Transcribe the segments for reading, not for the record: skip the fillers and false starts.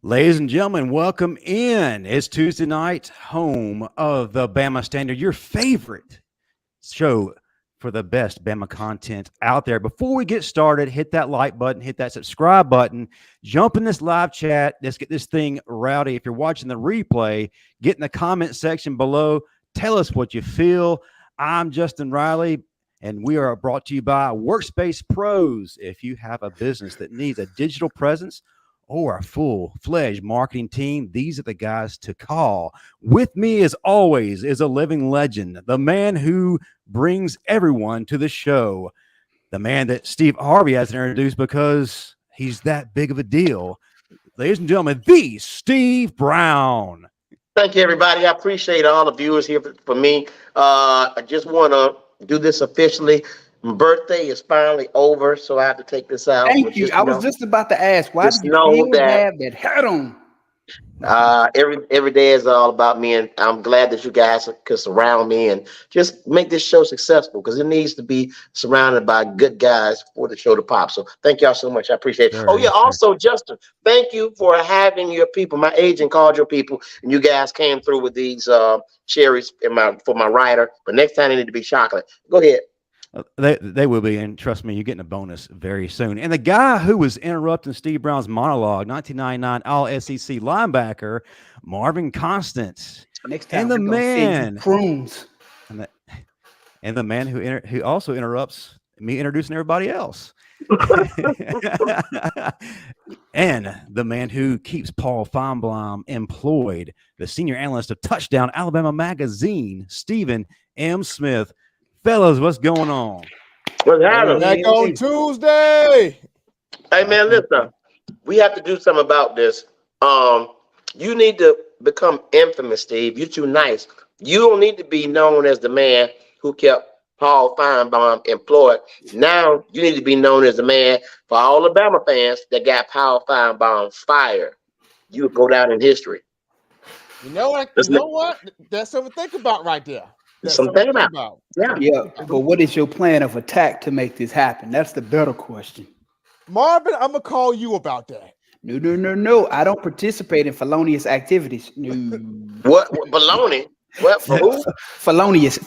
Ladies and gentlemen, welcome in. It's Tuesday night, home of the Bama Standard, your favorite show for the best Bama content out there. Before we get started, hit that like button, hit that subscribe button, jump in this live chat. Let's get this thing rowdy. If you're watching the replay, get in the comment section below. Tell us what you feel. I'm Justin Riley, and we are brought to you by Workspace Pros. If you have a business that needs a digital presence or a full-fledged marketing team, these are the guys to call. With me, as always, is a living legend, the man who brings everyone to the show, the man that Steve Harvey hasn't introduced because he's that big of a deal. Ladies and gentlemen, the Steve Brown. Thank you, everybody. I appreciate all the viewers here for me. I just want to do this officially. My birthday is finally over, so I have to take this out. Thank you. I was just about to ask, why did you still have that hat on? Every day is all about me, and I'm glad that you guys could surround me and just make this show successful, because it needs to be surrounded by good guys for the show to pop. So thank y'all so much. I appreciate it. Sure, also, Justin, thank you for having your people. My agent called your people, and you guys came through with these cherries for my rider. But next time they need to be chocolate. Go ahead. They will be, and trust me, you're getting a bonus very soon. And the guy who was interrupting Steve Brown's monologue, 1999 All-SEC linebacker, Marvin Constant. Next time, and the man, prunes, and the man who also interrupts me introducing everybody else, and the man who keeps Paul Feinbaum employed, the senior analyst of Touchdown Alabama Magazine, Stephen M. Smith. Fellas, what's going on? What's happening? Back on Tuesday. Hey, man, listen. We have to do something about this. You need to become infamous, Steve. You're too nice. You don't need to be known as the man who kept Paul Feinbaum employed. Now you need to be known as the man for all the Bama fans that got Paul Feinbaum fired. You would go down in history. You know what? That's something to think about right there. Something about. Yeah. But what is your plan of attack to make this happen? That's the better question. Marvin, I'm gonna call you about that. No. I don't participate in felonious activities. No. What baloney? What for who? Felonious,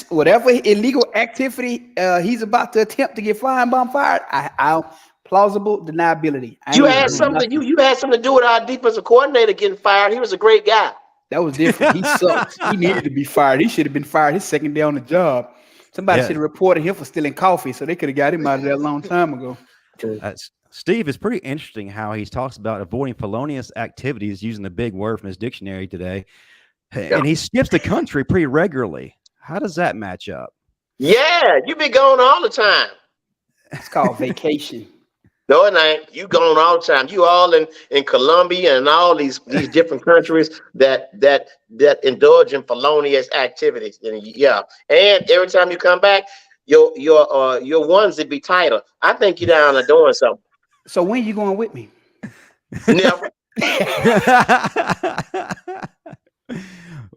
whatever illegal activity he's about to attempt to get Feinbaum fired. I plausible deniability. You had something. You had something to do with our defensive coordinator getting fired. He was a great guy. That was different. He sucked. He needed to be fired. He should have been fired his second day on the job. Somebody should have reported him for stealing coffee, so they could have got him out of there a long time ago. Steve, it's pretty interesting how he talks about avoiding felonious activities using the big word from his dictionary today. And he skips the country pretty regularly. How does that match up? Yeah, you be going all the time. It's called vacation. No, it ain't. You going all the time. You all in Colombia and all these different countries that indulge in felonious activities. And and every time you come back, your onesie be tighter. I think you're down there doing something. So when you going with me? Never.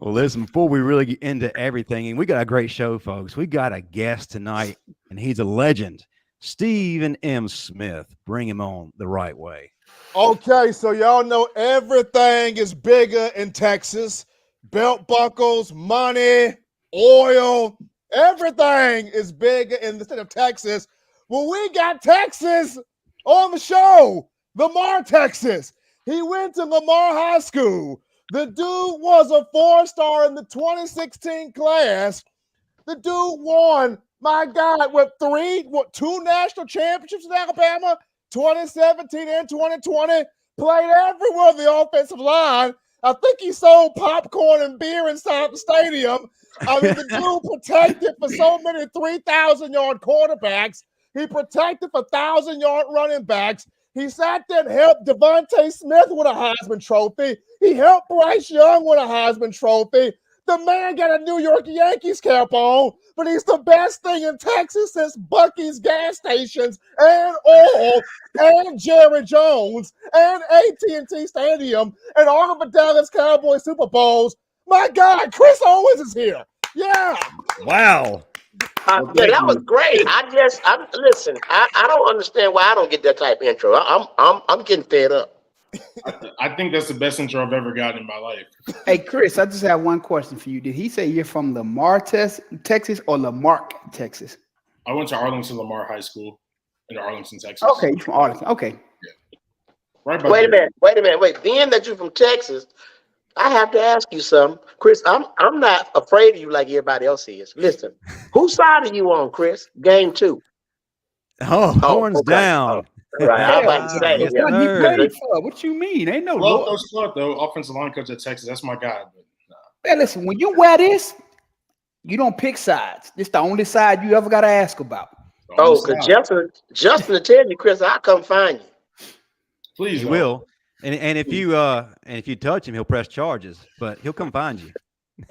Well, listen, before we really get into everything, and we got a great show, folks. We got a guest tonight, and he's a legend. Stephen M. Smith, bring him on the right way. Okay, so y'all know everything is bigger in Texas. Belt buckles, money, oil, everything is bigger in the state of Texas. Well, we got Texas on the show. Lamar, Texas. He went to Lamar High School. The dude was a 4-star in the 2016 class. The dude won, my God, with 2 national championships in Alabama, 2017 and 2020, played everywhere on the offensive line. I think he sold popcorn and beer inside the stadium. I mean, the dude protected for so many 3,000-yard quarterbacks. He protected for 1,000-yard running backs. He sat there and helped Devontae Smith with a Heisman Trophy. He helped Bryce Young with a Heisman Trophy. The man got a New York Yankees cap on, but he's the best thing in Texas since Buc-ee's gas stations and oil and Jerry Jones and AT&T Stadium and all of the Dallas Cowboys Super Bowls. My God, Chris Owens is here. Yeah. Wow. Yeah, that was great. Listen. I don't understand why I don't get that type of intro. I'm getting fed up. I think that's the best intro I've ever gotten in my life. Hey, Chris, I just have one question for you. Did he say you're from Lamar, Texas or Lamarck, Texas? I went to Arlington Lamar High School in Arlington, Texas. Okay, you're from Arlington. Okay. Yeah. Right. Wait a minute. Being that you're from Texas, I have to ask you something, Chris. I'm not afraid of you like everybody else is. Listen, whose side are you on, Chris? Game 2. Horns okay. down. Right. I'm about to say. Yes, Yeah. What he played for? What you mean? Ain't no Love law. Coach Clark, though, offensive line coach at Texas. That's my guy. But, nah. Hey, listen, when you wear this, you don't pick sides. This the only side you ever got to ask about. Oh, because Justin will tell you, Chris, I'll come find you. Please, He will. And if you touch him, he'll press charges, but he'll come find you.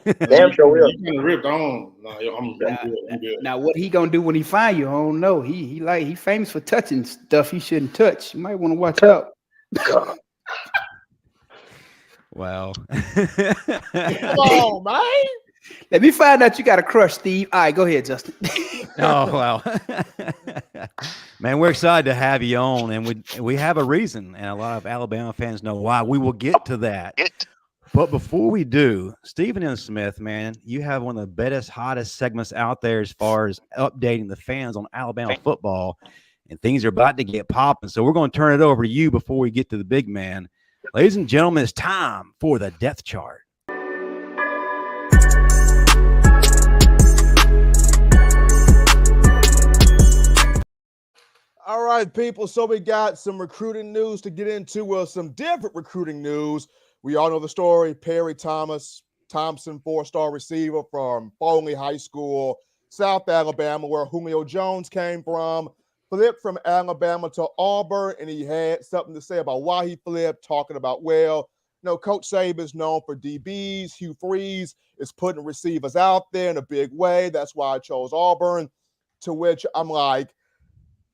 Damn sure will. You kind ripped on. No, I'm good. I'm good. Now, what he gonna do when he find you? I don't know. He famous for touching stuff he shouldn't touch. You might want to watch out. God. Wow. Come on, man. Let me find out you got a crush, Steve. All right, go ahead, Justin. Oh, wow. Man, we're excited to have you on, and we have a reason, and a lot of Alabama fans know why. We will get to that. But before we do, Stephen M. Smith, man, you have one of the best, hottest segments out there as far as updating the fans on Alabama football, and things are about to get popping. So we're going to turn it over to you before we get to the big man. Ladies and gentlemen, it's time for the depth chart. All right, people. So we got some recruiting news to get into. Well, some different recruiting news. We all know the story. Perry Thompson, 4-star receiver from Foley High School, South Alabama, where Julio Jones came from. Flipped from Alabama to Auburn, and he had something to say about why he flipped, talking about, well, Coach Saban is known for DBs. Hugh Freeze is putting receivers out there in a big way. That's why I chose Auburn, to which I'm like,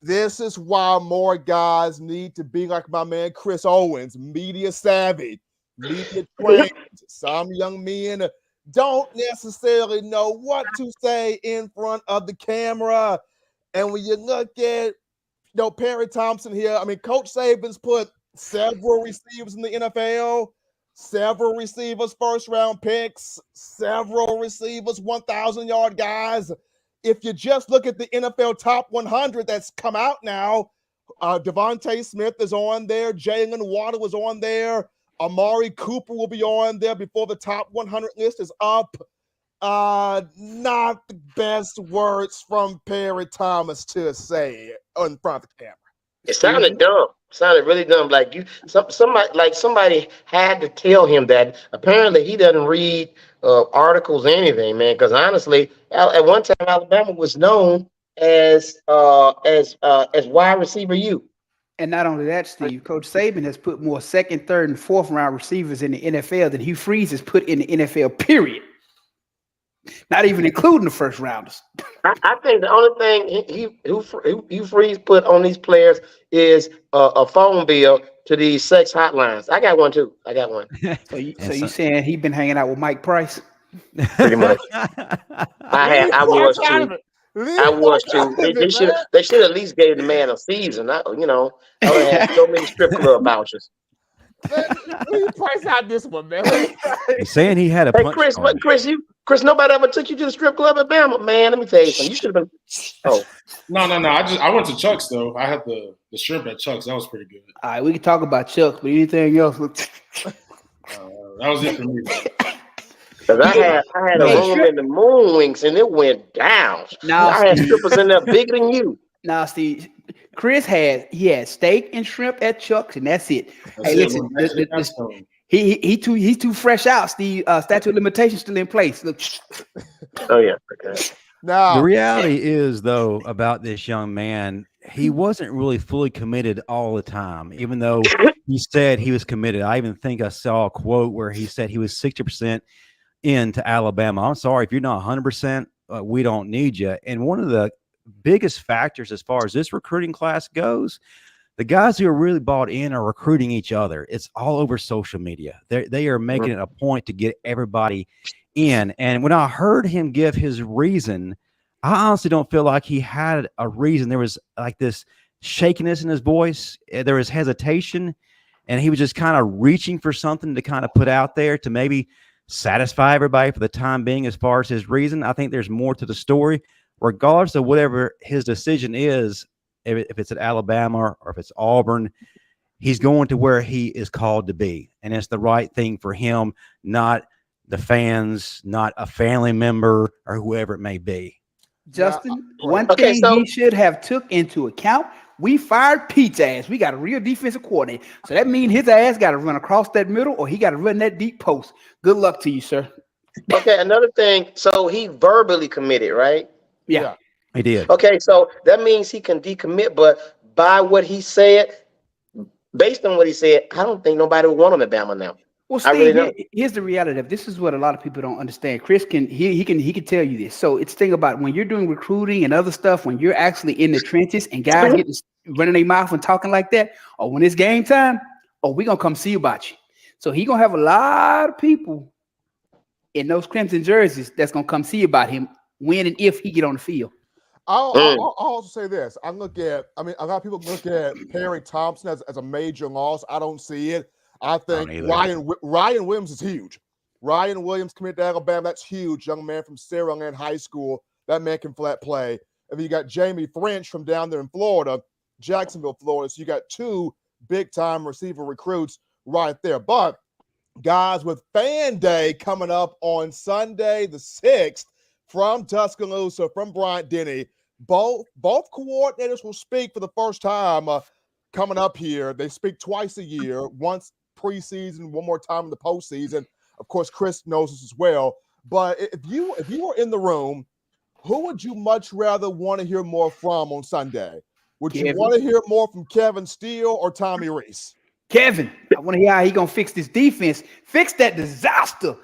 this is why more guys need to be like my man Chris Owens, media savvy, media trained. Some young men don't necessarily know what to say in front of the camera. And when you look at, Perry Thompson here, I mean, Coach Saban's put several receivers in the NFL, several receivers first-round picks, several receivers 1,000-yard guys. If you just look at the NFL top 100 that's come out now, Devontae Smith is on there. Jalen Waddle is on there. Amari Cooper will be on there before the top 100 list is up. Not the best words from Perry Thomas to say in front of the camera. It sounded dumb. Sounded really dumb. Like somebody had to tell him that. Apparently, he doesn't read articles or anything, man. Because honestly, at one time, Alabama was known as wide receiver U. And not only that, Steve, Coach Saban has put more second, third, and fourth round receivers in the NFL than Hugh Freeze has put in the NFL, period. Not even including the first rounders. I think the only thing Hugh Freeze put on these players is a phone bill to these sex hotlines. I got one too. So you saying he been hanging out with Mike Price? Pretty much. I was too. They should at least gave the man a season. I would have so many strip club vouchers. Price out this one, man. He's saying he had a Hey, punch Chris, nobody ever took you to the strip club at Bama, man. Let me tell you something. You should have been. Oh, No. I went to Chuck's though. I had the shrimp at Chuck's. That was pretty good. All right, we can talk about Chuck, but anything else? That was it for me. because I had a room in the Moon Wings and it went down. Now, I had strippers in there bigger than you. Now, Steve, Chris had steak and shrimp at Chuck's, and that's it. Hey, listen, he's too fresh out. Steve, statute of limitations still in place. Look. Oh yeah. Okay. Now the reality is, though, about this young man, he wasn't really fully committed all the time, even though he said he was committed. I even think I saw a quote where he said he was 60% into Alabama. I'm sorry, if you're not 100%, we don't need you. And one of the biggest factors as far as this recruiting class goes, the guys who are really bought in are recruiting each other. It's all over social media. They are making it a point to get everybody in. And when I heard him give his reason, I honestly don't feel like he had a reason. There was like this shakiness in his voice. There was hesitation. and he was just kind of reaching for something to kind of put out there to maybe satisfy everybody for the time being as far as his reason. I think there's more to the story, regardless of whatever his decision is, if it's at Alabama or if it's Auburn. He's going to where he is called to be, and it's the right thing for him, not the fans, not a family member or whoever it may be. Justin, Yeah, one okay, thing so- he should have took into account, we fired Pete's ass. We got a real defensive coordinator. So that means his ass got to run across that middle or he got to run that deep post. Good luck to you, sir. Okay, another thing. So he verbally committed, right? Yeah. He did. Okay, so that means he can decommit, but by what he said, based on what he said, I don't think nobody would want him at Bama now. Well, I Steve, really don't. here's the reality of this is what a lot of people don't understand. Chris can tell you this. So it's thing about when you're doing recruiting and other stuff, when you're actually in the trenches and guys get to running their mouth and talking like that, or when it's game time, we gonna come see about you. So he gonna have a lot of people in those crimson jerseys that's gonna come see about him when and if he get on the field. I'll also say this. A lot of people look at Perry Thompson as a major loss. I don't see it. I think Ryan Williams is huge. Ryan Williams committed to Alabama. That's huge. Young man from Sarah Land High School. That man can flat play. And then you got Jamie French from down there in Florida, Jacksonville, Florida. So you got two big-time receiver recruits right there. But, guys, with Fan Day coming up on Sunday the 6th from Tuscaloosa, from Bryant-Denny, both coordinators will speak for the first time coming up here. They speak twice a year, once preseason, one more time in the postseason. Of course, Chris knows this as well. But if you were in the room, who would you much rather want to hear more from on Sunday? Would you want to hear more from Kevin Steele or Tommy Rees? Kevin, I want to hear how he gonna fix this defense, fix that disaster.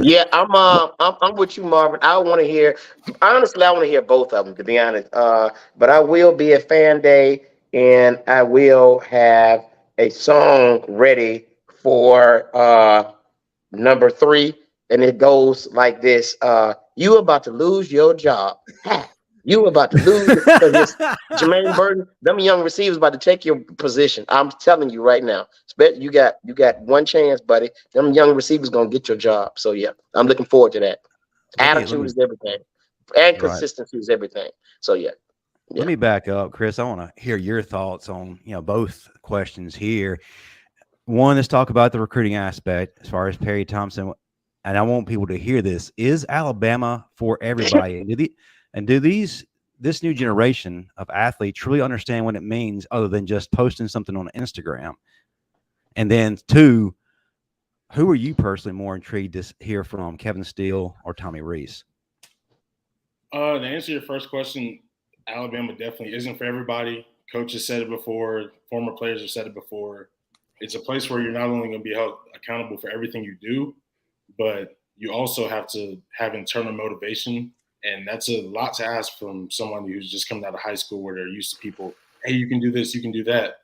Yeah, I'm with you, Marvin. I want to hear. Honestly, I want to hear both of them, to be honest. But I will be at Fan Day, and I will have a song ready for number 3, and it goes like this: "You about to lose your job. You about to lose because Jermaine Burton, them young receivers about to take your position. I'm telling you right now. You got one chance, buddy. Them young receivers gonna get your job. So yeah, I'm looking forward to that. Attitude is everything, and consistency is everything. So yeah. Let me back up, Chris. I want to hear your thoughts on both questions here. One, let's talk about the recruiting aspect as far as Perry Thompson, and I want people to hear this: is Alabama for everybody? And do this new generation of athletes truly understand what it means other than just posting something on Instagram? And then 2, who are you personally more intrigued to hear from, Kevin Steele or Tommy Rees? To answer your first question, Alabama definitely isn't for everybody. Coaches said it before. Former players have said it before. It's a place where you're not only going to be held accountable for everything you do, but you also have to have internal motivation. And that's a lot to ask from someone who's just coming out of high school where they're used to people, hey, you can do this, you can do that.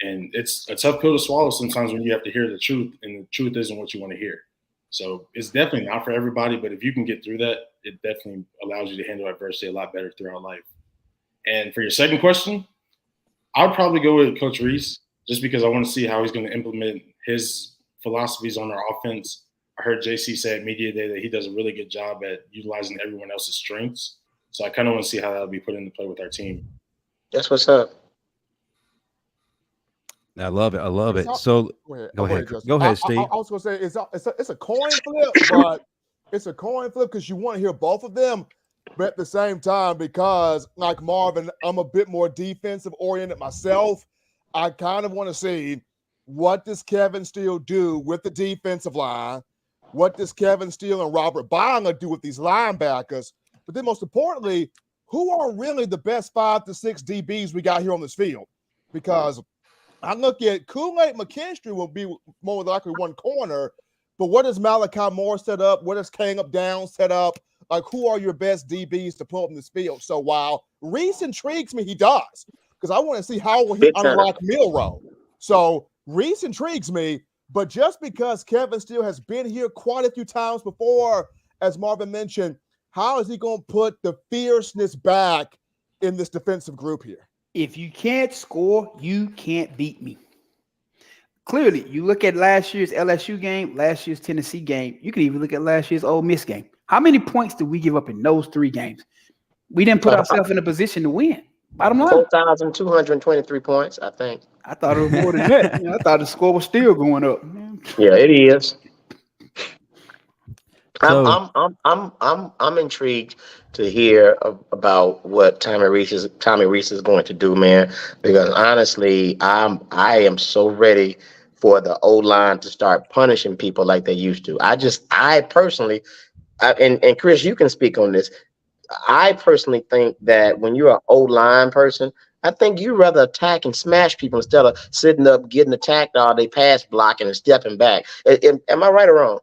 And it's a tough pill to swallow sometimes when you have to hear the truth, and the truth isn't what you want to hear. So it's definitely not for everybody, but if you can get through that, it definitely allows you to handle adversity a lot better throughout life. And for your second question, I would probably go with Coach Rees just because I want to see how he's going to implement his philosophies on our offense. I heard JC say at Media Day that he does a really good job at utilizing everyone else's strengths. So I kind of want to see how that'll be put into play with our team. That's what's up. I love it. I love it. So go ahead. Go ahead, Steve. I was going to say it's a coin flip, but it's a coin flip because you want to hear both of them, but at the same time, because like Marvin, I'm a bit more defensive oriented myself. I kind of want to see what does Kevin Steele do with the defensive line. What does Kevin Steele and Robert Bama do with these linebackers? But then most importantly, who are really the best 5 to 6 DBs we got here on this field? Because I look at Kool-Aid McKinstry will be more likely one corner, but what does Malachi Moore set up? What does Caleb Downs set up? Like, who are your best DBs to pull up in this field? So while Rees intrigues me, he does, because I want to see how will he unlock Milroe. So Rees intrigues me, but just because Kevin Steele has been here quite a few times before, as Marvin mentioned, how is he going to put the fierceness back in this defensive group here? If you can't score, you can't beat me. clearly, you look at last year's LSU game, last year's Tennessee game. You can even look at last year's Ole Miss game. How many points did we give up in those 3 games? We didn't put ourselves in a position to win. Bottom line, 4,223 points, I think. I thought it was more than that. I thought the score was still going up. Yeah, it is. So- I'm intrigued to hear about what Tommy Rees is going to do, man. Because honestly, I am so ready for the O-line to start punishing people like they used to. I personally, and Chris, you can speak on this. I personally think that when you're an O-line person, I think you'd rather attack and smash people instead of sitting up, getting attacked all day, pass blocking and stepping back. Am I right or wrong?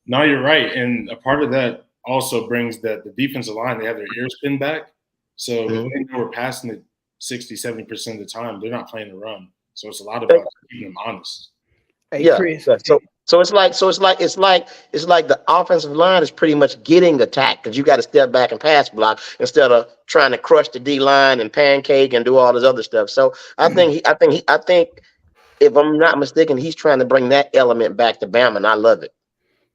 No, you're right. And a part of that also brings that the defensive line, they have their ears pinned back. So when they were passing it 60, 70% of the time, they're not playing the run. So it's a lot about keeping them honest. Hey, Yeah. Chris. So it's like the offensive line is pretty much getting attacked because you got to step back and pass block instead of trying to crush the D line and pancake and do all this other stuff. So I think if I'm not mistaken, he's trying to bring that element back to Bama, and I love it.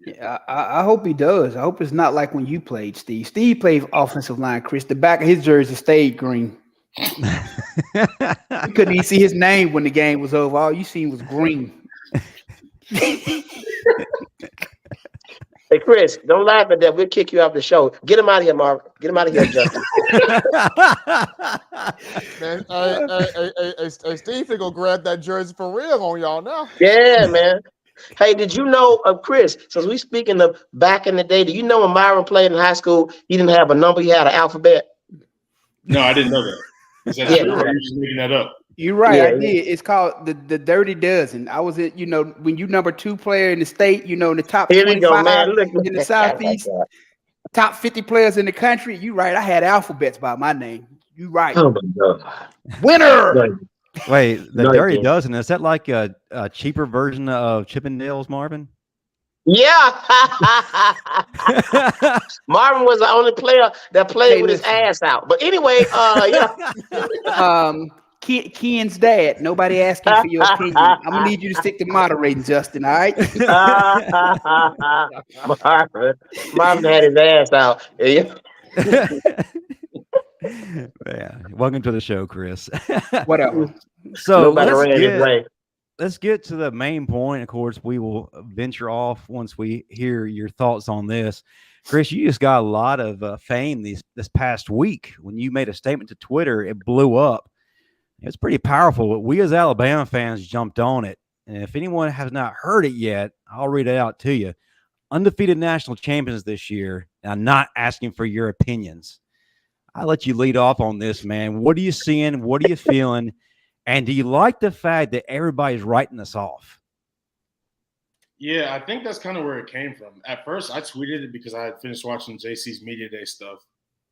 Yeah, I hope he does. I hope it's not like when you played, Steve. Steve played offensive line, Chris. The back of his jersey stayed green. You couldn't even see his name when the game was over. All you seen was green. Hey, Chris, don't laugh at that. We'll kick you off the show. Get him out of here, Marvin. Get him out of here, Justin. Man, Steve gonna grab that jersey for real on y'all now. Yeah, man. Hey, did you know, Chris, since we speaking of back in the day, do you know when Myron played in high school, he didn't have a number, he had an alphabet? No, I didn't know that. Is that true, or are you just making that up? You're right. Yeah, I did. It's called the Dirty Dozen. I was at, when you number 2 player in the state, in the top Here we go, 25 man. Look, in the Southeast, top 50 players in the country. You right. I had alphabets by my name. You right. Oh my God. Winner. Wait, the No, Dirty you can't. Dozen, is that like a cheaper version of Chippendales, Marvin? Yeah. Marvin was the only player that played with his ass out. But anyway, yeah. Ken's dad. Nobody asking for your opinion. I'm gonna need you to stick to moderating, Justin. All right. Marvin had his ass out. Yeah. Yeah. Welcome to the show, Chris. Whatever. So Nobody ran his way. let's get to the main point. Of course, we will venture off once we hear your thoughts on this. Chris, you just got a lot of fame this past week. When you made a statement to Twitter, it blew up. It's pretty powerful, but we as Alabama fans jumped on it. And if anyone has not heard it yet, I'll read it out to you. Undefeated national champions this year. And I'm not asking for your opinions. I'll let you lead off on this, man. What are you seeing? What are you feeling? And do you like the fact that everybody's writing us off? Yeah, I think that's kind of where it came from. At first, I tweeted it because I had finished watching JC's Media Day stuff.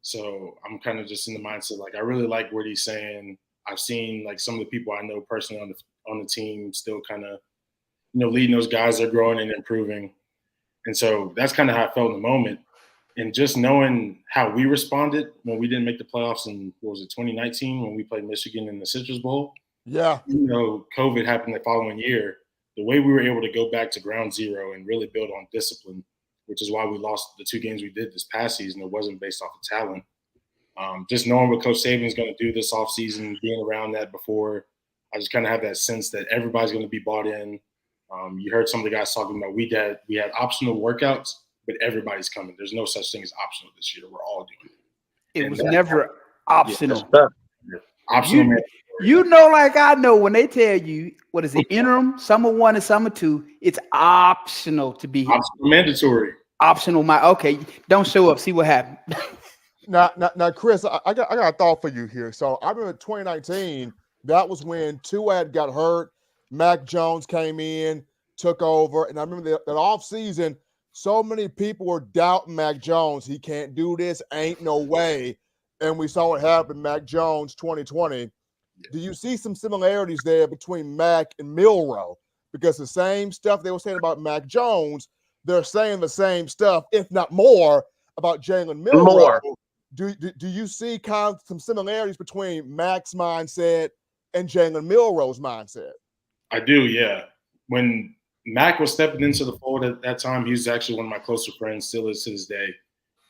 So I'm kind of just in the mindset, like, I really like what he's saying. I've seen, like, some of the people I know personally on the team still kind of, leading those guys. They're growing and improving. And so that's kind of how I felt in the moment. And just knowing how we responded when we didn't make the playoffs in, 2019 when we played Michigan in the Citrus Bowl? Yeah. COVID happened the following year. The way we were able to go back to ground zero and really build on discipline, which is why we lost the 2 games we did this past season. It wasn't based off of talent. Just knowing what Coach Saban is going to do this offseason, being around that before, I just kind of have that sense that everybody's going to be bought in. You heard some of the guys talking about we had optional workouts, but everybody's coming. There's no such thing as optional this year. We're all doing it. It was never optional. Optional. Like I know when they tell you, what is it, interim, summer 1 and summer 2, it's optional to be here. Optional, mandatory. Optional, okay, don't show up, see what happened. Now, Chris, I got a thought for you here. So I remember 2019, that was when Tuad got hurt. Mac Jones came in, took over. And I remember that offseason, so many people were doubting Mac Jones. He can't do this, ain't no way. And we saw what happened, Mac Jones 2020. Do you see some similarities there between Mac and Milroe? Because the same stuff they were saying about Mac Jones, they're saying the same stuff, if not more, about Jalen Milroe. Do you see kind of some similarities between Mac's mindset and Jalen Milroe's mindset? I do, yeah. when Mac was stepping into the fold at that time, he was actually one of my closer friends, still is to this day.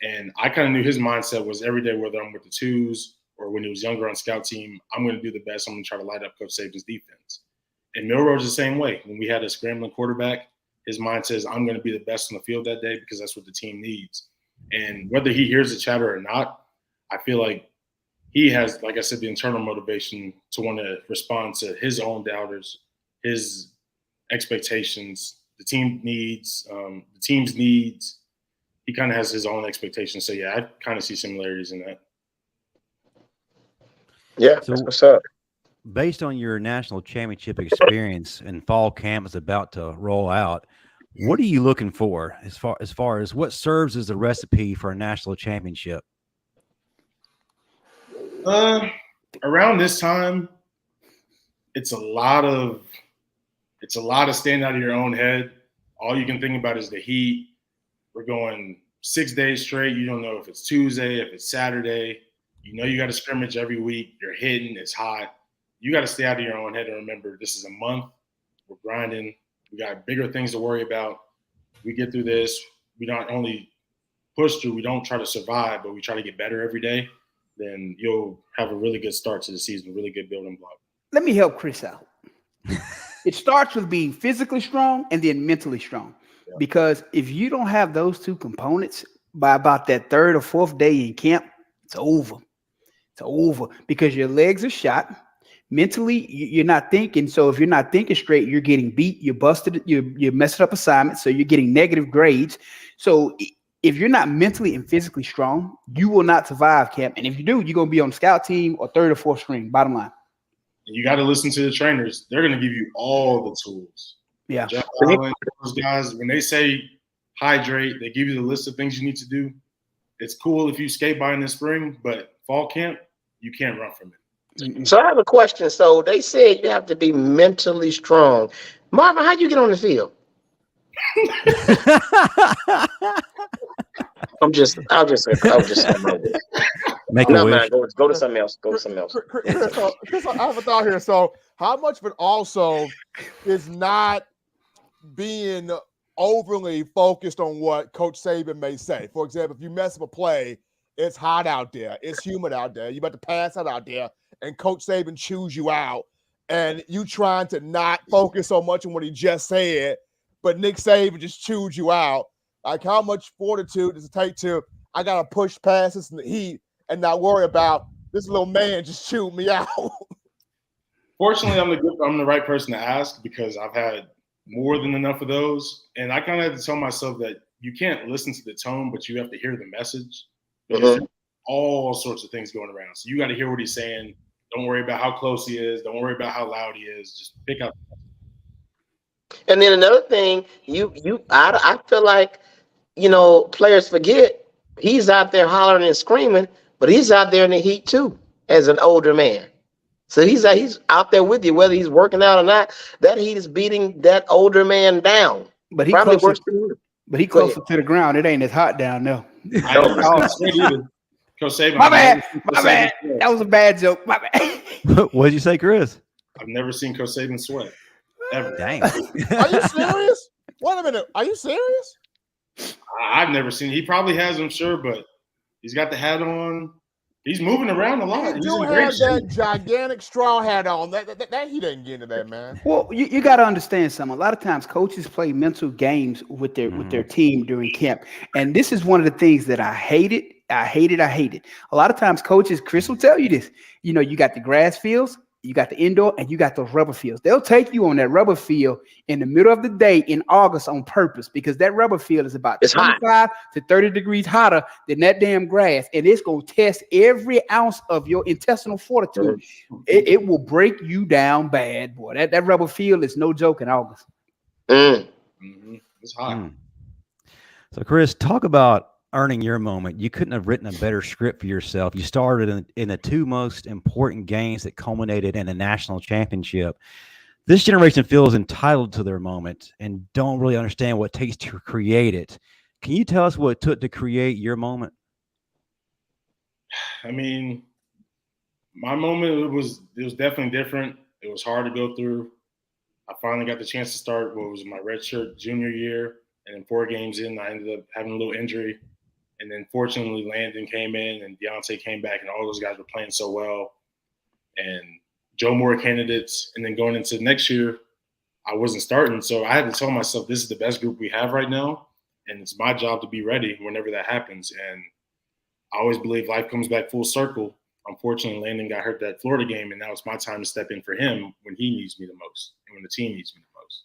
And I kind of knew his mindset was every day, whether I'm with the twos or when he was younger on scout team, I'm going to do the best. I'm going to try to light up Coach Saban's defense. And Milroe's the same way. When we had a scrambling quarterback, his mind says, I'm going to be the best on the field that day because that's what the team needs. And whether he hears the chatter or not, I feel like he has, like I said, the internal motivation to want to respond to his own doubters, his expectations, the team needs, the team's needs. He kind of has his own expectations. So, yeah, I kind of see similarities in that. Yeah, So, that's what's up. based on your national championship experience and fall camp is about to roll out, what are you looking for as far as what serves as the recipe for a national championship? Around this time, it's a lot of staying out of your own head. All you can think about is the heat. We're going 6 days straight. You don't know if it's Tuesday, if it's Saturday. You know you got to scrimmage every week. You're hitting. It's hot. You got to stay out of your own head and remember this is a month. We're grinding. We got bigger things to worry about. We get through this. We not only push through, we don't try to survive, but we try to get better every day. Then you'll have a really good start to the season, a really good building block. Let me help Chris out. It starts with being physically strong and then mentally strong. Yeah. Because if you don't have those two components by about that third or fourth day in camp, it's over. It's over because your legs are shot. Mentally, you're not thinking. So if you're not thinking straight, you're getting beat. You're busted. You're messing up assignments. So you're getting negative grades. So if you're not mentally and physically strong, you will not survive camp. And if you do, you're going to be on the scout team or third or fourth string, bottom line. You got to listen to the trainers. They're going to give you all the tools. Yeah. Jeff Allen, those guys, when they say hydrate, they give you the list of things you need to do. It's cool if you skate by in the spring, but fall camp, you can't run from it. So I have a question. So they said you have to be mentally strong. Marvin, how'd you get on the field? I'll just Make no, a man, wish. go to something else. Go to something else. Chris, I have a thought here. So, how much of it also is not being overly focused on what Coach Saban may say? For example, if you mess up a play, it's hot out there, it's humid out there, you about to pass out there, and Coach Saban chews you out, and you trying to not focus so much on what he just said, but Nick Saban just chewed you out. Like, how much fortitude does it take to, I got to push past this in the heat and not worry about this little man just chewed me out? Fortunately, I'm the right person to ask because I've had more than enough of those. And I kind of have to tell myself that you can't listen to the tone, but you have to hear the message. There's all sorts of things going around. So you got to hear what he's saying. Don't worry about how close he is. Don't worry about how loud he is. Just pick up. And then another thing, I feel like, players forget he's out there hollering and screaming, but he's out there in the heat too as an older man. So he's out there with you, whether he's working out or not. That heat is beating that older man down. But he probably closer, worse than you. but he closer to the ground. It ain't as hot down there. I don't sweat either. Coach Saban. My bad. That was a bad joke. My bad. What did you say, Chris? I've never seen Coach Saban sweat. Ever. Dang. Are you serious? Wait a minute. Are you serious? I've never seen. He probably has, I'm sure, but he's got the hat on. He's moving around a lot. He do have that gigantic straw hat on. That he didn't get into that, man. Well, you got to understand something. A lot of times coaches play mental games with their team during camp. And this is one of the things that I hated. I hated. A lot of times coaches, Chris will tell you this, you got the grass fields, you got the indoor, and you got those rubber fields. They'll take you on that rubber field in the middle of the day in August on purpose because that rubber field is about 25 to 30 degrees hotter than that damn grass, and it's going to test every ounce of your intestinal fortitude. It will break you down bad, boy. That rubber field is no joke in August. It's hot. So, Chris, talk about earning your moment. You couldn't have written a better script for yourself. You started in the two most important games that culminated in a national championship. This generation feels entitled to their moment and don't really understand what it takes to create it. Can you tell us what it took to create your moment? I mean, my moment, it was definitely different. It was hard to go through. I finally got the chance to start what was my redshirt junior year, and then 4 games in, I ended up having a little injury. And then fortunately, Landon came in and Deontay came back, and all those guys were playing so well. And Joe Moore candidates. And then going into next year, I wasn't starting. So I had to tell myself, this is the best group we have right now. And it's my job to be ready whenever that happens. And I always believe life comes back full circle. Unfortunately, Landon got hurt that Florida game, and now it's my time to step in for him when he needs me the most and when the team needs me the most.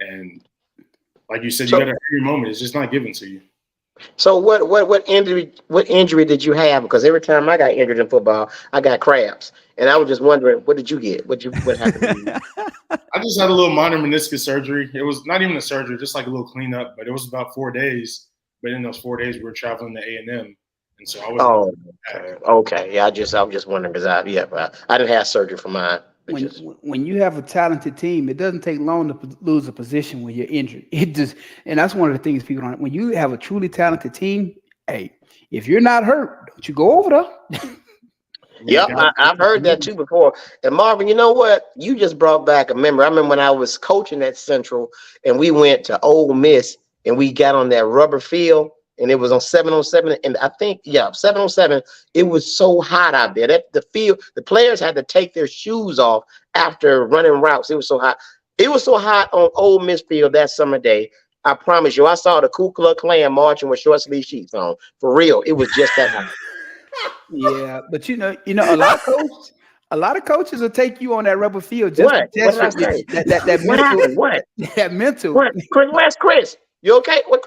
And like you said, you got to have your moment. It's just not given to you. So what injury did you have? Because every time I got injured in football, I got cramps, and I was just wondering, what did you get? What happened to you? I just had a little minor meniscus surgery. It was not even a surgery, just like a little cleanup. But it was about 4 days. But in those 4 days, we were traveling to A&M, and so I was. Okay. Yeah, I was just wondering because I didn't have surgery for mine. When you have a talented team, it doesn't take long to lose a position when you're injured. And that's one of the things people don't. When you have a truly talented team, hey, if you're not hurt, don't you go over there. Yep, I've heard that too before. And Marvin, you know what? You just brought back a memory. I remember when I was coaching at Central, and we went to Ole Miss, and we got on that rubber field. And it was on 707, and I think 707. It was so hot out there that the players had to take their shoes off after running routes. It was so hot. It was so hot on Ole Miss field that summer day. I promise you, I saw the Ku Klux Klan marching with short sleeve sheets on. For real, it was just that hot. Yeah, but you know, a lot of coaches will take you on that rubber field just to test that what mental. happened? What? That mental. What? Where's Chris? You okay? What?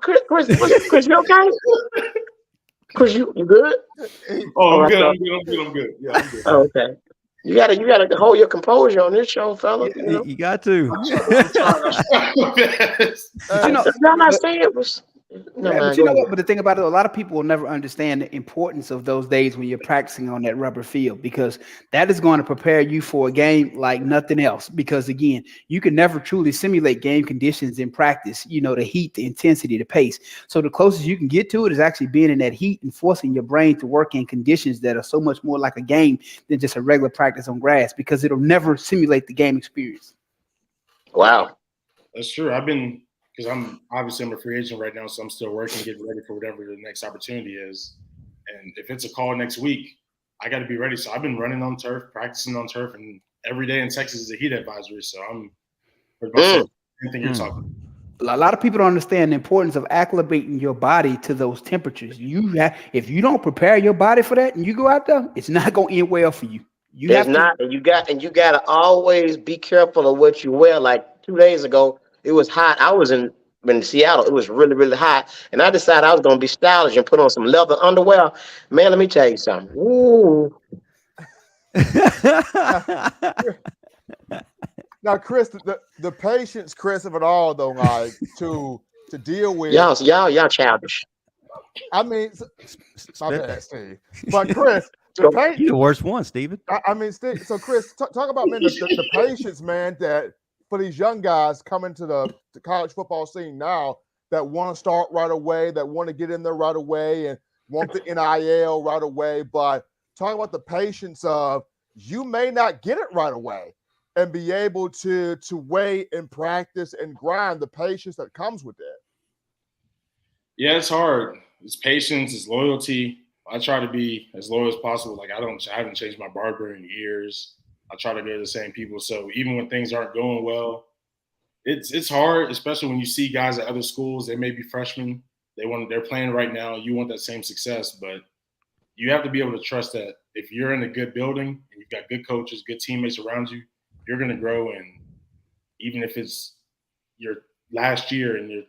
Chris, you okay? Chris, you good? Oh, I'm good. Yeah, I'm good. Oh, okay. You gotta hold your composure on this show, fella. You got to. I'm not saying it was. But you know what? But the thing about it, a lot of people will never understand the importance of those days when you're practicing on that rubber field, because that is going to prepare you for a game like nothing else. Because again, you can never truly simulate game conditions in practice. You know, the heat, the intensity, the pace. So the closest you can get to it is actually being in that heat and forcing your brain to work in conditions that are so much more like a game than just a regular practice on grass, because it'll never simulate the game experience. Wow, that's true. Because I'm a free agent right now, so I'm still working, getting ready for whatever the next opportunity is. And if it's a call next week, I got to be ready. So I've been running on turf, practicing on turf, and every day in Texas is a heat advisory. So I'm same thing you're talking. A lot of people don't understand the importance of acclimating your body to those temperatures. If you don't prepare your body for that and you go out there, it's not going to end well for you. You got to always be careful of what you wear. Like 2 days ago, it was hot. I was in Seattle. It was really, really hot. And I decided I was going to be stylish and put on some leather underwear. Man, let me tell you something. Ooh. Now, Chris, the patience, Chris, of it all, though, like to deal with. Y'all childish. I mean, my bad, Steve. But Chris, you're the worst one, Steven. I mean, Steve. So, Chris, talk about, man, the patience, man, that for these young guys coming to the college football scene now that want to start right away, that want to get in there right away and want the NIL right away. But talk about the patience of you may not get it right away and be able to wait and practice and grind, the patience that comes with that. Yeah, it's hard. It's patience, it's loyalty. I try to be as loyal as possible. Like I haven't changed my barber in years. I try to go to the same people. So even when things aren't going well, it's hard, especially when you see guys at other schools. They may be freshmen. They're playing right now. You want that same success, but you have to be able to trust that if you're in a good building and you've got good coaches, good teammates around you, you're going to grow. And even if it's your last year and you're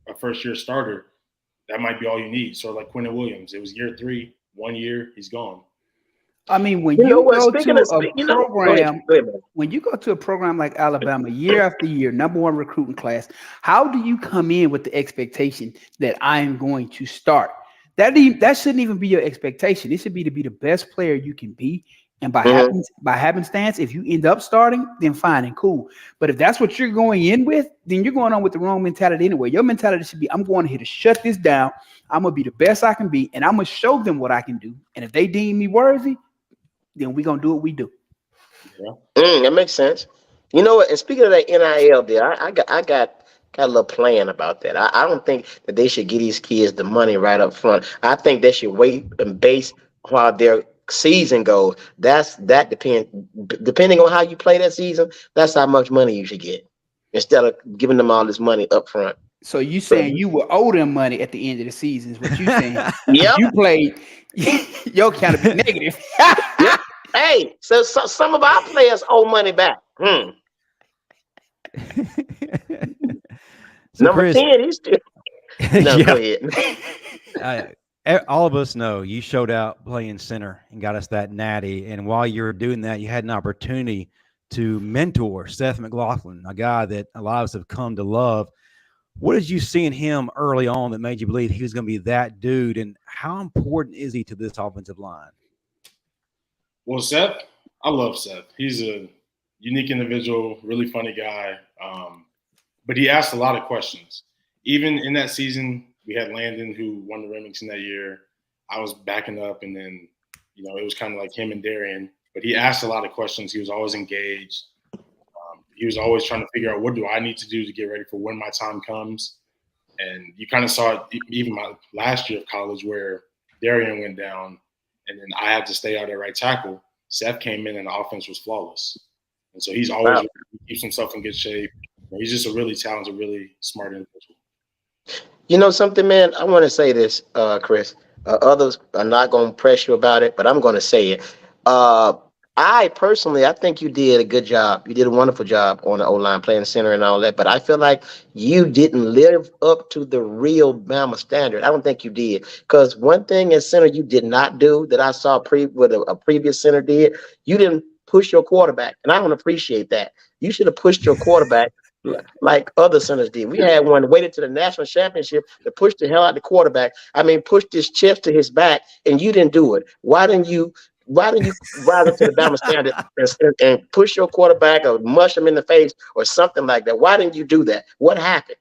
a first-year starter, that might be all you need. So like Quentin Williams, it was year 3, 1 year, he's gone. I mean, when you go to a program like Alabama, year after year, #1 recruiting class, how do you come in with the expectation that I am going to start? That shouldn't even be your expectation. It should be to be the best player you can be. And by happenstance, if you end up starting, then fine and cool. But if that's what you're going in with, then you're going on with the wrong mentality anyway. Your mentality should be, I'm going here to shut this down. I'm going to be the best I can be, and I'm going to show them what I can do. And if they deem me worthy, then we're going to do what we do. Yeah. That makes sense. You know what? And speaking of that NIL deal, I got a little plan about that. I don't think that they should give these kids the money right up front. I think they should wait and base while their season goes. Depending on how you play that season, that's how much money you should get instead of giving them all this money up front. So you saying you will owe them money at the end of the season is what you saying? Yep. You played your kind of negative. Yep. Hey, so some of our players owe money back. So Number Chris, 10, he's still. No, yeah, go ahead. all of us know you showed out playing center and got us that natty. And while you were doing that, you had an opportunity to mentor Seth McLaughlin, a guy that a lot of us have come to love. What did you see in him early on that made you believe he was going to be that dude? And how important is he to this offensive line? Well, Seth, I love Seth. He's a unique individual, really funny guy. But he asked a lot of questions. Even in that season, we had Landon, who won the Remington that year. I was backing up, and then, it was kind of like him and Darian. But he asked a lot of questions. He was always engaged. He was always trying to figure out, what do I need to do to get ready for when my time comes? And you kind of saw it even my last year of college where Darian went down, and then I had to stay out at right tackle. Seth came in, and the offense was flawless. And so he's always he keeps himself in good shape. He's just a really talented, really smart individual. You know something, man? I want to say this, Chris. Others are not going to press you about it, but I'm going to say it. I think you did a good job. You did a wonderful job on the O-line, playing center and all that. But I feel like you didn't live up to the real Bama standard. I don't think you did. Because one thing at center you did not do that I saw what a previous center did, you didn't push your quarterback. And I don't appreciate that. You should have pushed your quarterback like other centers did. We had one waited to the national championship to push the hell out of the quarterback. I mean, pushed his chest to his back, and you didn't do it. Why didn't you rise up to the Bama standard and push your quarterback or mush him in the face or something like that? Why didn't you do that? What happened?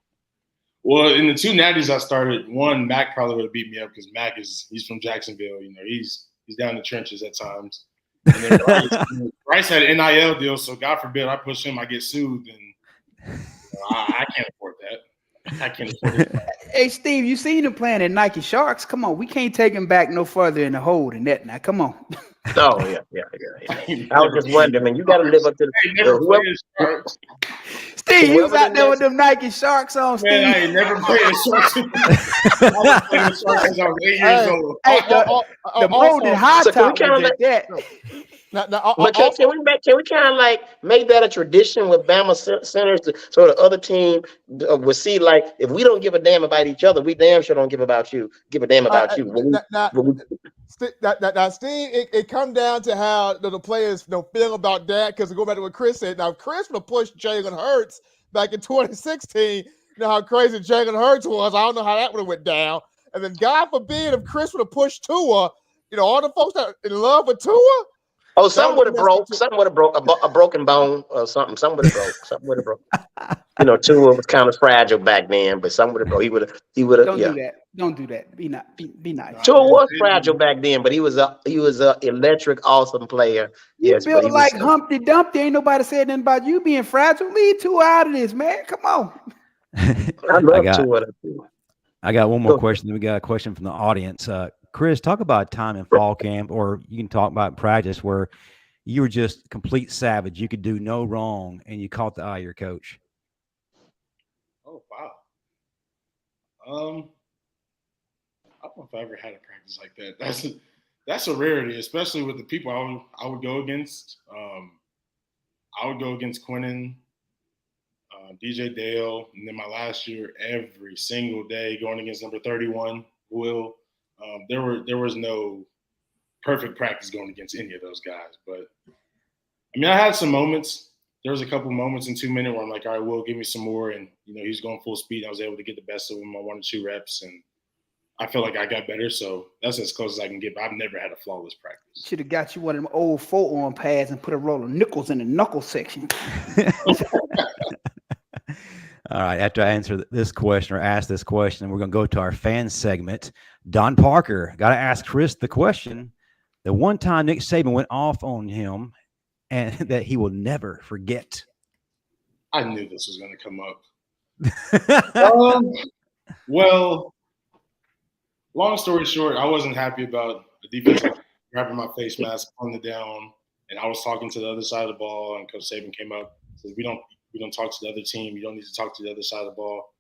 Well, in the two natties I started, one, Mac probably would have beat me up because Mac he's from Jacksonville. He's down in the trenches at times. And then Rice had an NIL deal, so God forbid I push him, I get sued, and I can't afford that. I can't afford it. Hey, Steve, you seen him playing at Nike Sharks? Come on, we can't take him back no further in the hole than that. Now, come on. Oh yeah. I was just wondering, man. You got to live up to whoever. Steve, you was out there with them Nike Sharks on, Steve. Man, I ain't never played a Sharks. I was playing the Sharks since I was 8 years old. Hey, the molded high top was at that. But can we kind of like make that a tradition with Bama centers so the other team will see, like, if we don't give a damn about each other, we damn sure don't give a damn about you. Now, Steve, it comes down to how the players feel about that, because go back to what Chris said. Now, Chris would have pushed Jalen Hurts back in 2016. You know how crazy Jalen Hurts was. I don't know how that would have went down. And then, God forbid, if Chris would have pushed Tua, all the folks that are in love with Tua. Oh, something would have broke. Something would have broke a broken bone or something. Something would have broke. Something would have broke. Tua was kind of fragile back then, but something would have broke. He would have. Don't do that. Don't do that. Be nice. Tua was fragile back then, but he was a electric, awesome player. You yes, feel like Humpty Dumpty. Ain't nobody said nothing about you being fragile. Leave Tua out of this, man. Come on. I love Tua. I got one more question. Then we got a question from the audience. Chris, talk about a time in fall camp, or you can talk about practice where you were just complete savage. You could do no wrong, and you caught the eye of your coach. Oh, wow. I don't know if I ever had a practice like that. That's a rarity, especially with the people I would go against. I would go against Quinnen, DJ Dale, and then my last year, every single day going against number 31, Will. There was no perfect practice going against any of those guys. But, I had some moments. There was a couple moments in 2 minutes where I'm like, all right, Will, give me some more. And, he's going full speed. I was able to get the best of him on 1 or 2 reps. And I feel like I got better. So that's as close as I can get. But I've never had a flawless practice. Should have got you one of them old forearm pads and put a roll of nickels in the knuckle section. All right, after I answer this question or ask this question, we're going to go to our fan segment. Don Parker, got to ask Chris the question. The one time Nick Saban went off on him and that he will never forget. I knew this was going to come up. Well, long story short, I wasn't happy about the defense grabbing my face mask, pulling it down, and I was talking to the other side of the ball, and Coach Saban came up and said, we don't talk to the other team. You don't need to talk to the other side of the ball.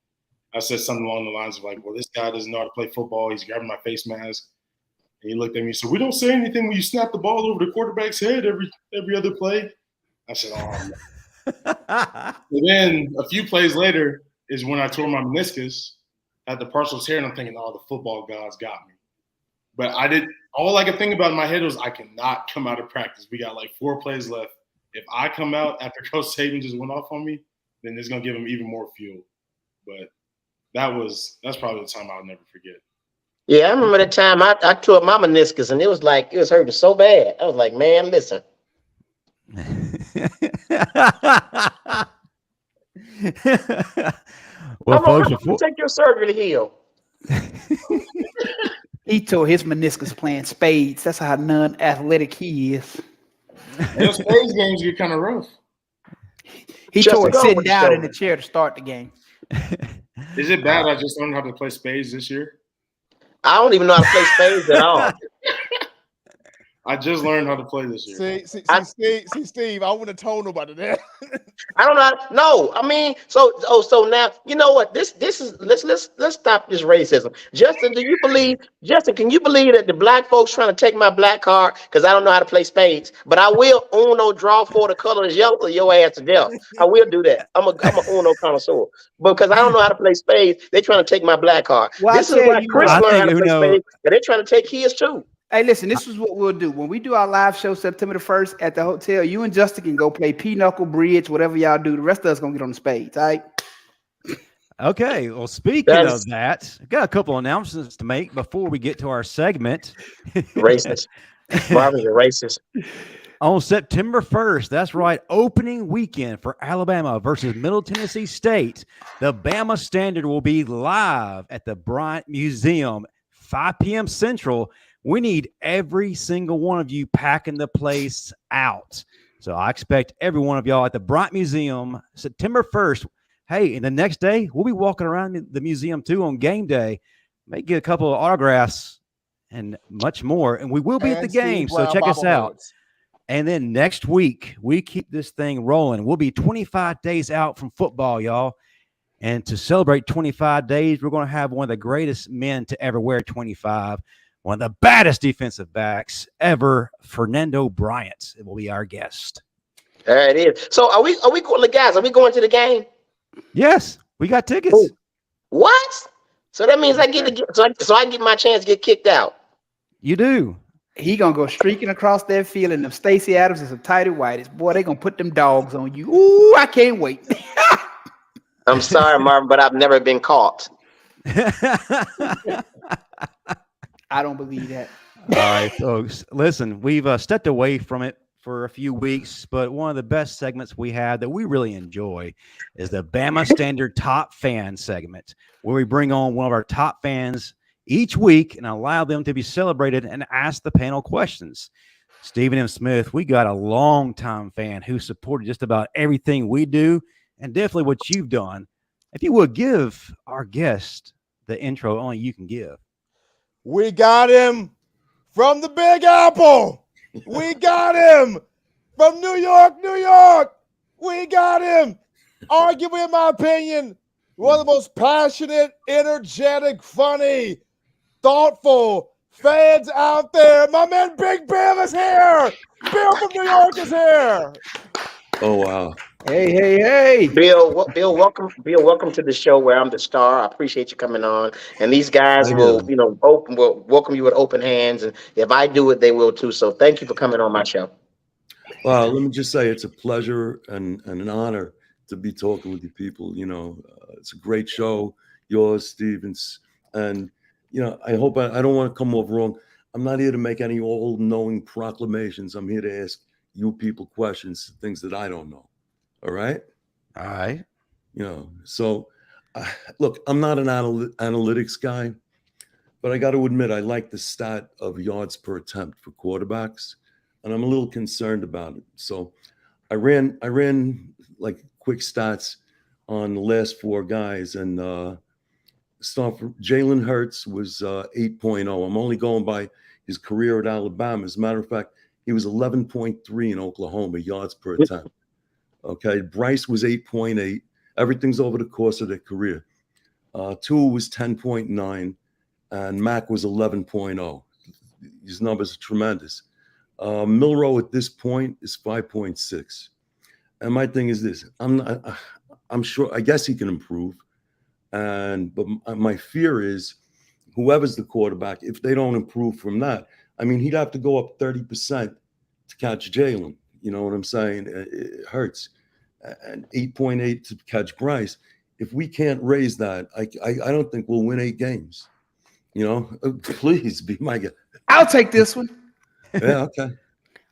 I said something along the lines of like, well, this guy doesn't know how to play football. He's grabbing my face mask. And he looked at me and said, we don't say anything when you snap the ball over the quarterback's head every other play. I said, oh, no. And then a few plays later is when I tore my meniscus, had the partial tear, and I'm thinking, oh, the football gods got me. But all I could think about in my head was I cannot come out of practice. We got like 4 plays left. If I come out after Coach Saban just went off on me, then it's going to give him even more fuel. But that's probably the time I'll never forget. Yeah, I remember the time I tore my meniscus, and it was hurting so bad. I was like, man, listen. Well, I'm folks, gonna take your surgery to heal. He tore his meniscus playing spades. That's how non-athletic he is. Those spades games get kind of rough. He Just tore it go sitting with the down show. in the chair to start the game. Is it bad I just learned how to play spades this year? I don't even know how to play spades at all. I just learned how to play this year. See, Steve, I wouldn't have told nobody that. I don't know. No, I mean, so now you know what? This is let's stop this racism. Justin, can you believe that the black folks trying to take my black card because I don't know how to play spades? But I will Uno draw for the color is yellow, your ass to death. I will do that. I'm a Uno connoisseur. Because I don't know how to play spades, they're trying to take my black card. Well, This is why Chris I learned how think to play Uno- spades, and they're trying to take his too. Hey, listen, this is what we'll do. When we do our live show September the 1st at the hotel, you and Justin can go play pinochle, bridge, whatever y'all do. The rest of us going to get on the spades, all right? Okay, well, speaking of that, I've got a couple announcements to make before we get to our segment. Racist. Marvin's a racist. On September 1st, that's right, opening weekend for Alabama versus Middle Tennessee State, the Bama Standard will be live at the Bryant Museum, 5 p.m. Central. We need every single one of you packing the place out. So I expect every one of y'all at the Bryant Museum, September 1st. Hey, and the next day, we'll be walking around the museum too on game day. May get a couple of autographs and much more. And we will be at the game, so check us out. And then next week, we keep this thing rolling. We'll be 25 days out from football, y'all. And to celebrate 25 days, we're going to have one of the greatest men to ever wear 25, one of the baddest defensive backs ever, Fernando Bryant. It will be our guest. There it is. So are we guys, are we going to the game? Yes, we got tickets. Ooh. What? So that means I get my chance to get kicked out. You do. He going to go streaking across that field and them Stacey Adams and some tighty whities. Boy, they going to put them dogs on you. Ooh, I can't wait. I'm sorry, Marvin, but I've never been caught. I don't believe that. All right, folks. Listen, we've stepped away from it for a few weeks, but one of the best segments we have that we really enjoy is the Bama Standard Top Fan segment, where we bring on one of our top fans each week and allow them to be celebrated and ask the panel questions. Stephen M. Smith, we got a longtime fan who supported just about everything we do and definitely what you've done. If you would give our guest the intro only you can give. We got him from the Big Apple. We got him from New York, New York. We got him. Arguably, in my opinion, one of the most passionate, energetic, funny, thoughtful fans out there. My man Big Bill is here. Bill from New York is here. Oh, wow. Hey. Bill, welcome to the show where I'm the star. I appreciate you coming on. And these guys will welcome you with open hands. And if I do it, they will too. So thank you for coming on my show. Well, let me just say it's a pleasure and an honor to be talking with you people. You know, it's a great show, yours, Stevens. And, you know, I hope I don't want to come off wrong. I'm not here to make any all-knowing proclamations. I'm here to ask you people questions, things that I don't know. All right. You know, so look, I'm not an analytics guy, but I got to admit, I like the stat of yards per attempt for quarterbacks, and I'm a little concerned about it. So I ran like quick stats on the last 4 guys. And Jalen Hurts was 8.0. I'm only going by his career at Alabama. As a matter of fact, he was 11.3 in Oklahoma yards per attempt. Okay, Bryce was 8.8. Everything's over the course of their career. Tua was 10.9, and Mac was 11.0. These numbers are tremendous. Milrow at this point is 5.6. And my thing is this: I'm sure. I guess he can improve, but my fear is, whoever's the quarterback, if they don't improve from that, I mean, he'd have to go up 30% to catch Jalen. You know what I'm saying? It hurts. And 8.8 to catch Bryce. If we can't raise that, I don't think we'll win 8 games. You know, please be my guy. I'll take this one. Yeah, okay.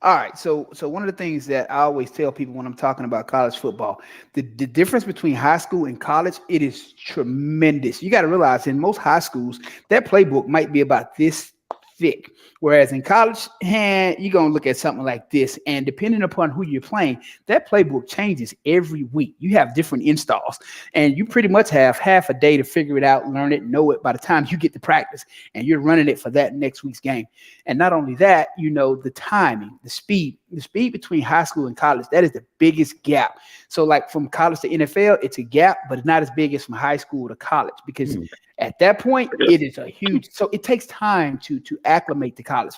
All right. So one of the things that I always tell people when I'm talking about college football, the difference between high school and college, it is tremendous. You got to realize in most high schools, that playbook might be about this thick. Whereas in college, you're going to look at something like this. And depending upon who you're playing, that playbook changes every week. You have different installs. And you pretty much have half a day to figure it out, learn it, know it by the time you get to practice. And you're running it for that next week's game. And not only that, you know, the timing, the speed between high school and college, that is the biggest gap. So like from college to NFL, it's a gap, but it's not as big as from high school to college because at that point, it is a huge. So it takes time to acclimate to college,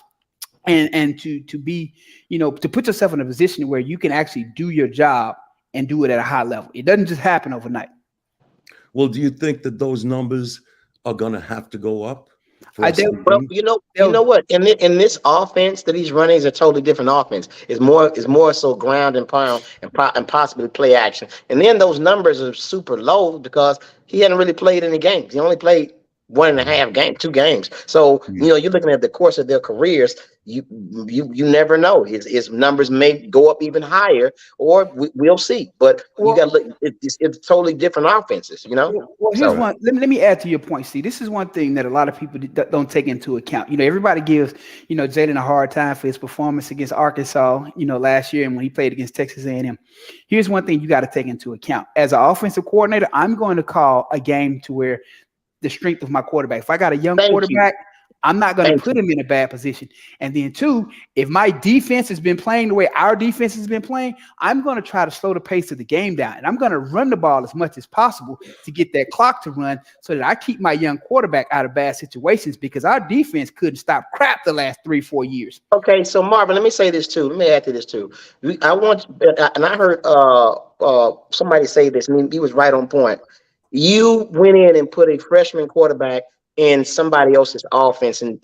and to be, you know, to put yourself in a position where you can actually do your job and do it at a high level. It doesn't just happen overnight. Well, do you think that those numbers are going to have to go up? Well, you know what? In this offense that he's running is a totally different offense. It's more so ground and pound and possibly play action. And then those numbers are super low because he hadn't really played any games. He only played 1.5 games, 2 games. So you know, you're looking at the course of their careers. You never know. His numbers may go up even higher, or we'll see. But you got to look. It's totally different offenses. You know. Well, here's one. Let me add to your point. See, this is one thing that a lot of people don't take into account. You know, everybody gives Jalen a hard time for his performance against Arkansas. Last year and when he played against Texas A&M. Here's one thing you got to take into account. As an offensive coordinator, I'm going to call a game to where the strength of my quarterback. If I got a young quarterback, I'm not going to put him in a bad position. And then 2, if my defense has been playing the way our defense has been playing, I'm going to try to slow the pace of the game down. And I'm going to run the ball as much as possible to get that clock to run so that I keep my young quarterback out of bad situations because our defense couldn't stop crap the last 3-4 years. Okay, so Marvin, let me say this too. Let me add to this too. I heard somebody say this, and he was right on point. You went in and put a freshman quarterback in somebody else's offense and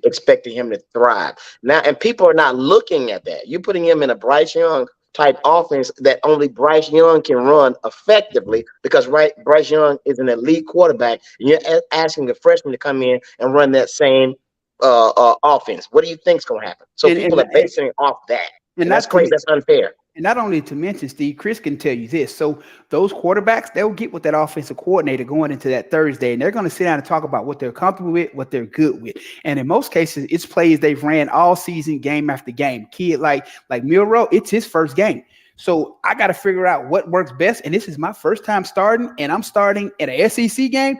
expecting him to thrive. Now, and people are not looking at that. You're putting him in a Bryce Young type offense that only Bryce Young can run effectively because Bryce Young is an elite quarterback. And you're asking the freshman to come in and run that same offense. What do you think is going to happen? So people are basing it off that. And that's crazy. That's unfair. And not only to mention, Steve, Chris can tell you this. So those quarterbacks, they'll get with that offensive coordinator going into that Thursday, and they're going to sit down and talk about what they're comfortable with, what they're good with. And in most cases, it's plays they've ran all season, game after game. Kid like Milrow, it's his first game. So I got to figure out what works best. And this is my first time starting, and I'm starting at an SEC game.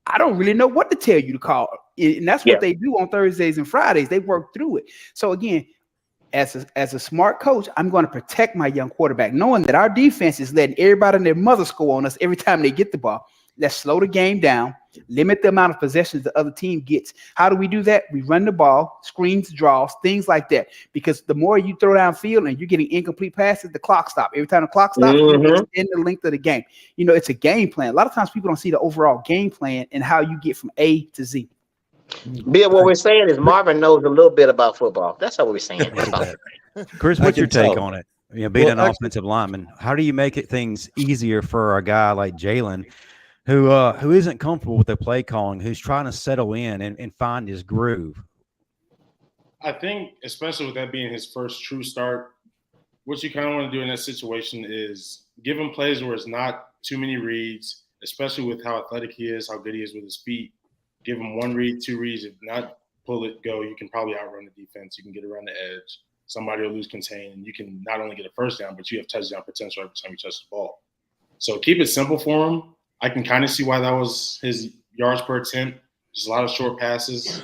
I don't really know what to tell you to call. And that's what they do on Thursdays and Fridays. They work through it. So again, as a smart coach, I'm going to protect my young quarterback, knowing that our defense is letting everybody and their mother score on us every time they get the ball. Let's slow the game down, limit the amount of possessions the other team gets. How do we do that? We run the ball, screens, draws, things like that. Because the more you throw downfield and you're getting incomplete passes, the clock stops. Every time the clock stops, you extend the length of the game. It's a game plan. A lot of times people don't see the overall game plan and how you get from A to Z. Bill, what we're saying is Marvin knows a little bit about football. That's what we're saying. Chris, what's your take on it? Being an offensive lineman, how do you make things easier for a guy like Jalen who isn't comfortable with the play calling, who's trying to settle in and find his groove? I think, especially with that being his first true start, what you kind of want to do in that situation is give him plays where it's not too many reads, especially with how athletic he is, how good he is with his feet. Give him 1 read, 2 reads. If not, pull it, go. You can probably outrun the defense. You can get around the edge. somebody will lose contain, and you can not only get a first down, but you have touchdown potential every time you touch the ball. So keep it simple for him. I can kind of see why that was his yards per attempt. Just a lot of short passes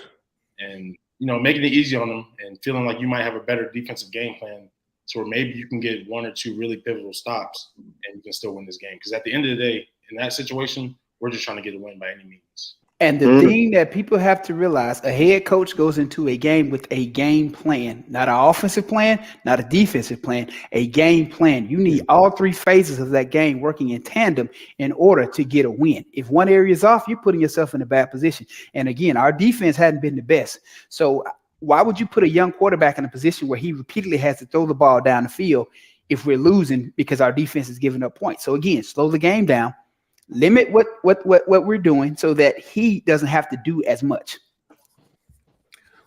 and, making it easy on them and feeling like you might have a better defensive game plan so where maybe you can get one or two really pivotal stops and you can still win this game. Because at the end of the day, in that situation, we're just trying to get a win by any means. And the thing that people have to realize, a head coach goes into a game with a game plan, not an offensive plan, not a defensive plan, a game plan. You need all three phases of that game working in tandem in order to get a win. If one area is off, you're putting yourself in a bad position. And again, our defense hadn't been the best. So why would you put a young quarterback in a position where he repeatedly has to throw the ball down the field if we're losing because our defense is giving up points? So again, slow the game down. Limit what we're doing so that he doesn't have to do as much.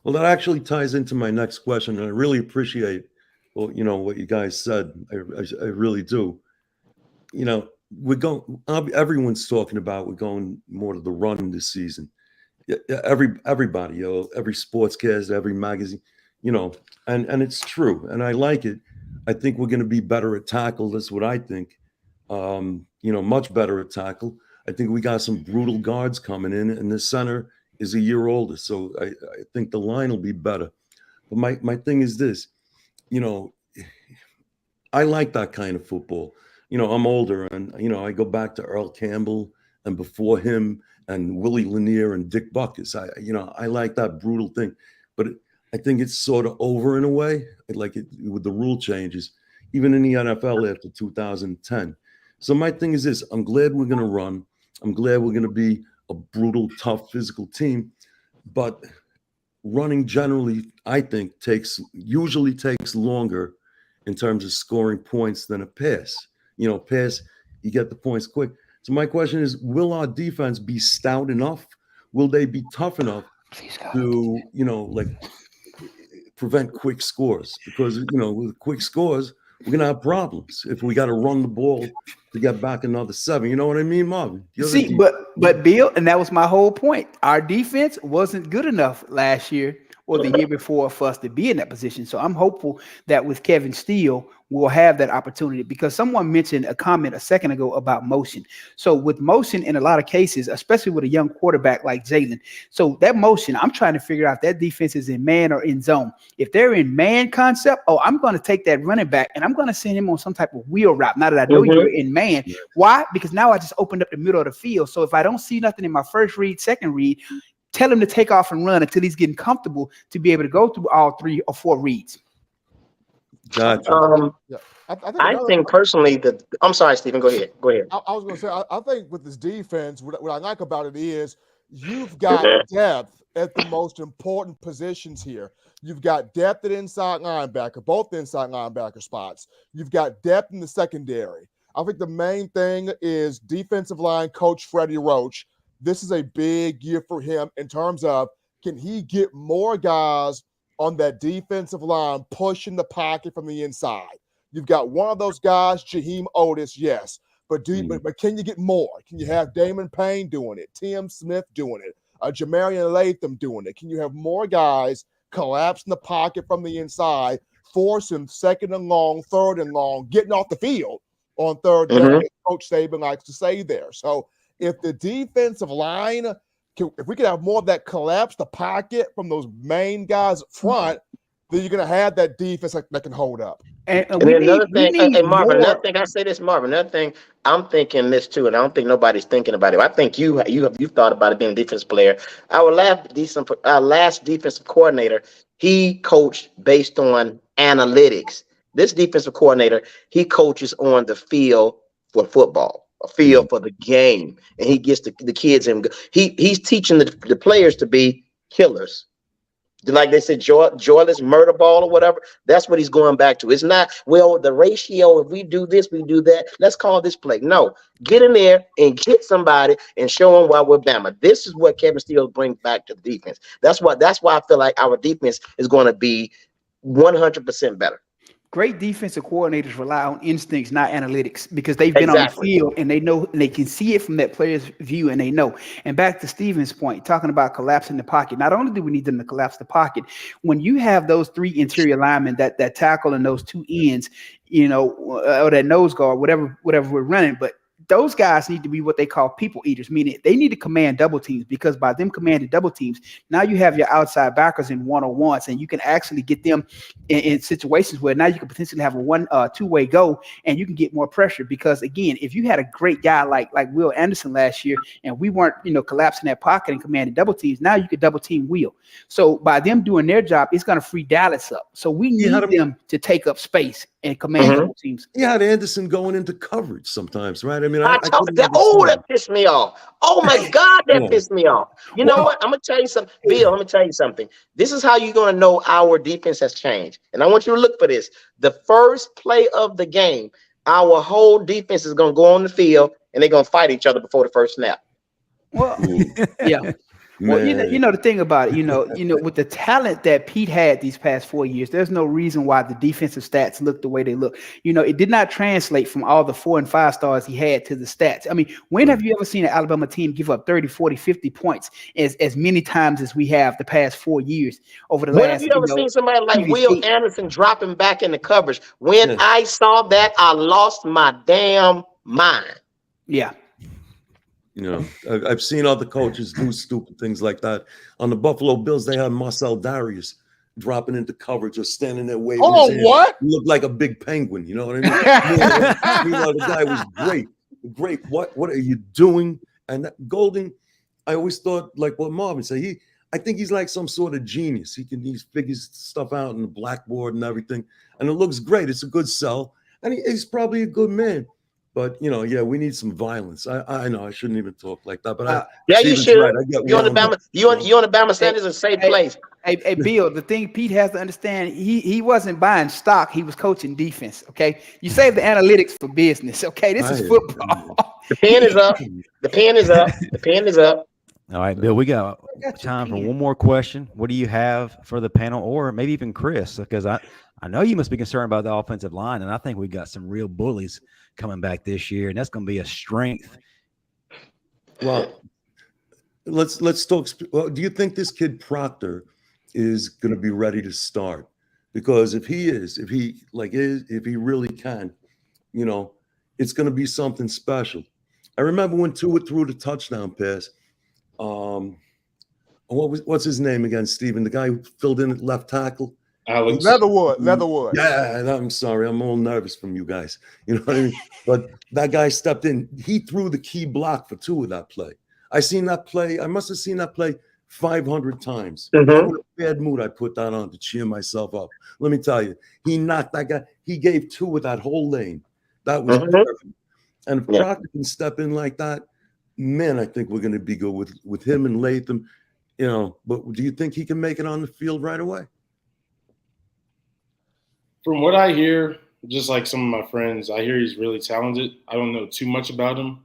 Well, that actually ties into my next question, and I really appreciate, what you guys said. I really do. We're going. Everyone's talking about we're going more to the run this season. Everybody, every sportscast, every magazine, and it's true, and I like it. I think we're going to be better at tackle. That's what I think. Much better at tackle. I think we got some brutal guards coming in, and the center is a year older. So I think the line will be better. But my thing is this, I like that kind of football. I'm older, and, I go back to Earl Campbell and before him and Willie Lanier and Dick Buckus. I like that brutal thing. But I think it's sort of over in a way, with the rule changes, even in the NFL after 2010. So my thing is this, I'm glad we're going to run. I'm glad we're going to be a brutal, tough, physical team. But running generally, I think, usually takes longer in terms of scoring points than a pass. Pass, you get the points quick. So my question is, will our defense be stout enough? Will they be tough enough to, prevent quick scores? Because, with quick scores, we're going to have problems if we got to run the ball to get back another 7. You know what I mean, Marvin? See, but Bill, and that was my whole point. Our defense wasn't good enough last year or the year before for us to be in that position. So I'm hopeful that with Kevin Steele, we'll have that opportunity, because someone mentioned a comment a second ago about motion. So with motion, in a lot of cases, especially with a young quarterback like Jalen, so that motion, I'm trying to figure out if that defense is in man or in zone. If they're in man concept, I'm going to take that running back and I'm going to send him on some type of wheel route. Now that I know you're in man. Why? Because now I just opened up the middle of the field. So if I don't see nothing in my first read, second read, tell him to take off and run until he's getting comfortable to be able to go through all 3 or 4 reads. Gotcha. I think personally that I'm sorry, Stephen. Go ahead. I was going to say, I think with this defense, what I like about it is you've got depth at the most important positions here. You've got depth at inside linebacker, both inside linebacker spots. You've got depth in the secondary. I think the main thing is defensive line coach Freddie Roach. This is a big year for him in terms of, can he get more guys on that defensive line pushing the pocket from the inside? You've got one of those guys, Jaheim Otis, yes. But can you get more? Can you have Damon Payne doing it, Tim Smith doing it, Jamarian Latham doing it? Can you have more guys collapsing the pocket from the inside, forcing second and long, third and long, getting off the field on third down, as Coach Saban likes to say there. So if the defensive line, if we could have more of that collapse the pocket from those main guys up front, then you're going to have that defense that can hold up. And then another thing, Marvin, another thing, I say this, Marvin, another thing, I'm thinking this too, and I don't think nobody's thinking about it. I think you've thought about it being a defense player. Our last defensive coordinator, he coached based on analytics. This defensive coordinator, he coaches on the field for football, a field for the game, and he gets the kids in. He's teaching the players to be killers. Like they said, joyless murder ball or whatever. That's what he's going back to. It's not, well, the ratio, if we do this, we do that, let's call this play. No, get in there and get somebody and show them why we're Bama. This is what Kevin Steele brings back to the defense. That's why I feel like our defense is going to be 100% better. great defensive coordinators rely on instincts, not analytics, because they've been Exactly. on the field and they know, and they can see it from that player's view, and they know. And back to Steven's point, talking about collapsing the pocket. Not only do we need them to collapse the pocket, when you have those three interior linemen that tackle and those two ends, or that nose guard, whatever we're running, but those guys need to be what they call people eaters, meaning they need to command double teams, because by them commanding double teams, now you have your outside backers in one-on-ones, and you can actually get them in situations where now you can potentially have a two-way go, and you can get more pressure. Because again, if you had a great guy like Will Anderson last year, and we weren't collapsing that pocket and commanding double teams, now you could double team Will. So by them doing their job, it's going to free Dallas up. So we need them to take up space and command double teams. You had Anderson going into coverage sometimes, right? I mean, I told that. Oh, that pissed me off. Oh my God, that pissed me off. You know what? I'm gonna tell you something, Bill. I'm gonna tell you something. This is how you're gonna know our defense has changed, and I want you to look for this. The first play of the game, our whole defense is gonna go on the field, and they're gonna fight each other before the first snap. Well, yeah. Well, the thing about it, with the talent that Pete had these past 4 years, there's no reason why the defensive stats look the way they look. It did not translate from all the 4 and 5 stars he had to the stats. I mean, when have you ever seen an Alabama team give up 30, 40, 50 points as many times as we have the past 4 years over the last? When have you ever seen somebody like Will Anderson dropping back in the coverage? When I saw that, I lost my damn mind. Yeah. I've seen other coaches do stupid things like that. On the Buffalo Bills, they had Marcel Darius dropping into coverage or standing there waving his hand. What? He looked like a big penguin. You know what I mean? The guy was great. What are you doing? And Golden, I always thought, like what Marvin said, I think he's like some sort of genius. He figures stuff out on the blackboard and everything, and it looks great. It's a good sell, and he's probably a good man. But we need some violence. I know I shouldn't even talk like that, but you should. Right. You on the Bama Sanders in a safe place. Hey, Bill. The thing Pete has to understand, he wasn't buying stock. He was coaching defense. Okay, you save the analytics for business. Okay, this is football. The pen is up. The pen is up. The pen is up. All right, Bill. We got time for one more question. What do you have for the panel, or maybe even Chris? Because I know you must be concerned about the offensive line, and I think we got some real bullies coming back this year, and that's going to be a strength. Well, let's talk. Well, do you think this kid Proctor is going to be ready to start? Because if he really can, it's going to be something special. I remember when Tua threw the touchdown pass. What's his name again, Steven? The guy who filled in at left tackle. Alex Leatherwood. Yeah, I'm sorry. I'm all nervous from you guys. You know what I mean? But that guy stepped in. He threw the key block for Tua that play. I seen that play. I must have seen that play 500 times. Mm-hmm. What a bad mood I put that on to cheer myself up. Let me tell you, he knocked that guy. He gave Tua that whole lane. That was perfect. And if Proctor can step in like that, man, I think we're going to be good with him and Latham. But do you think he can make it on the field right away? From what I hear, just like some of my friends, I hear he's really talented. I don't know too much about him,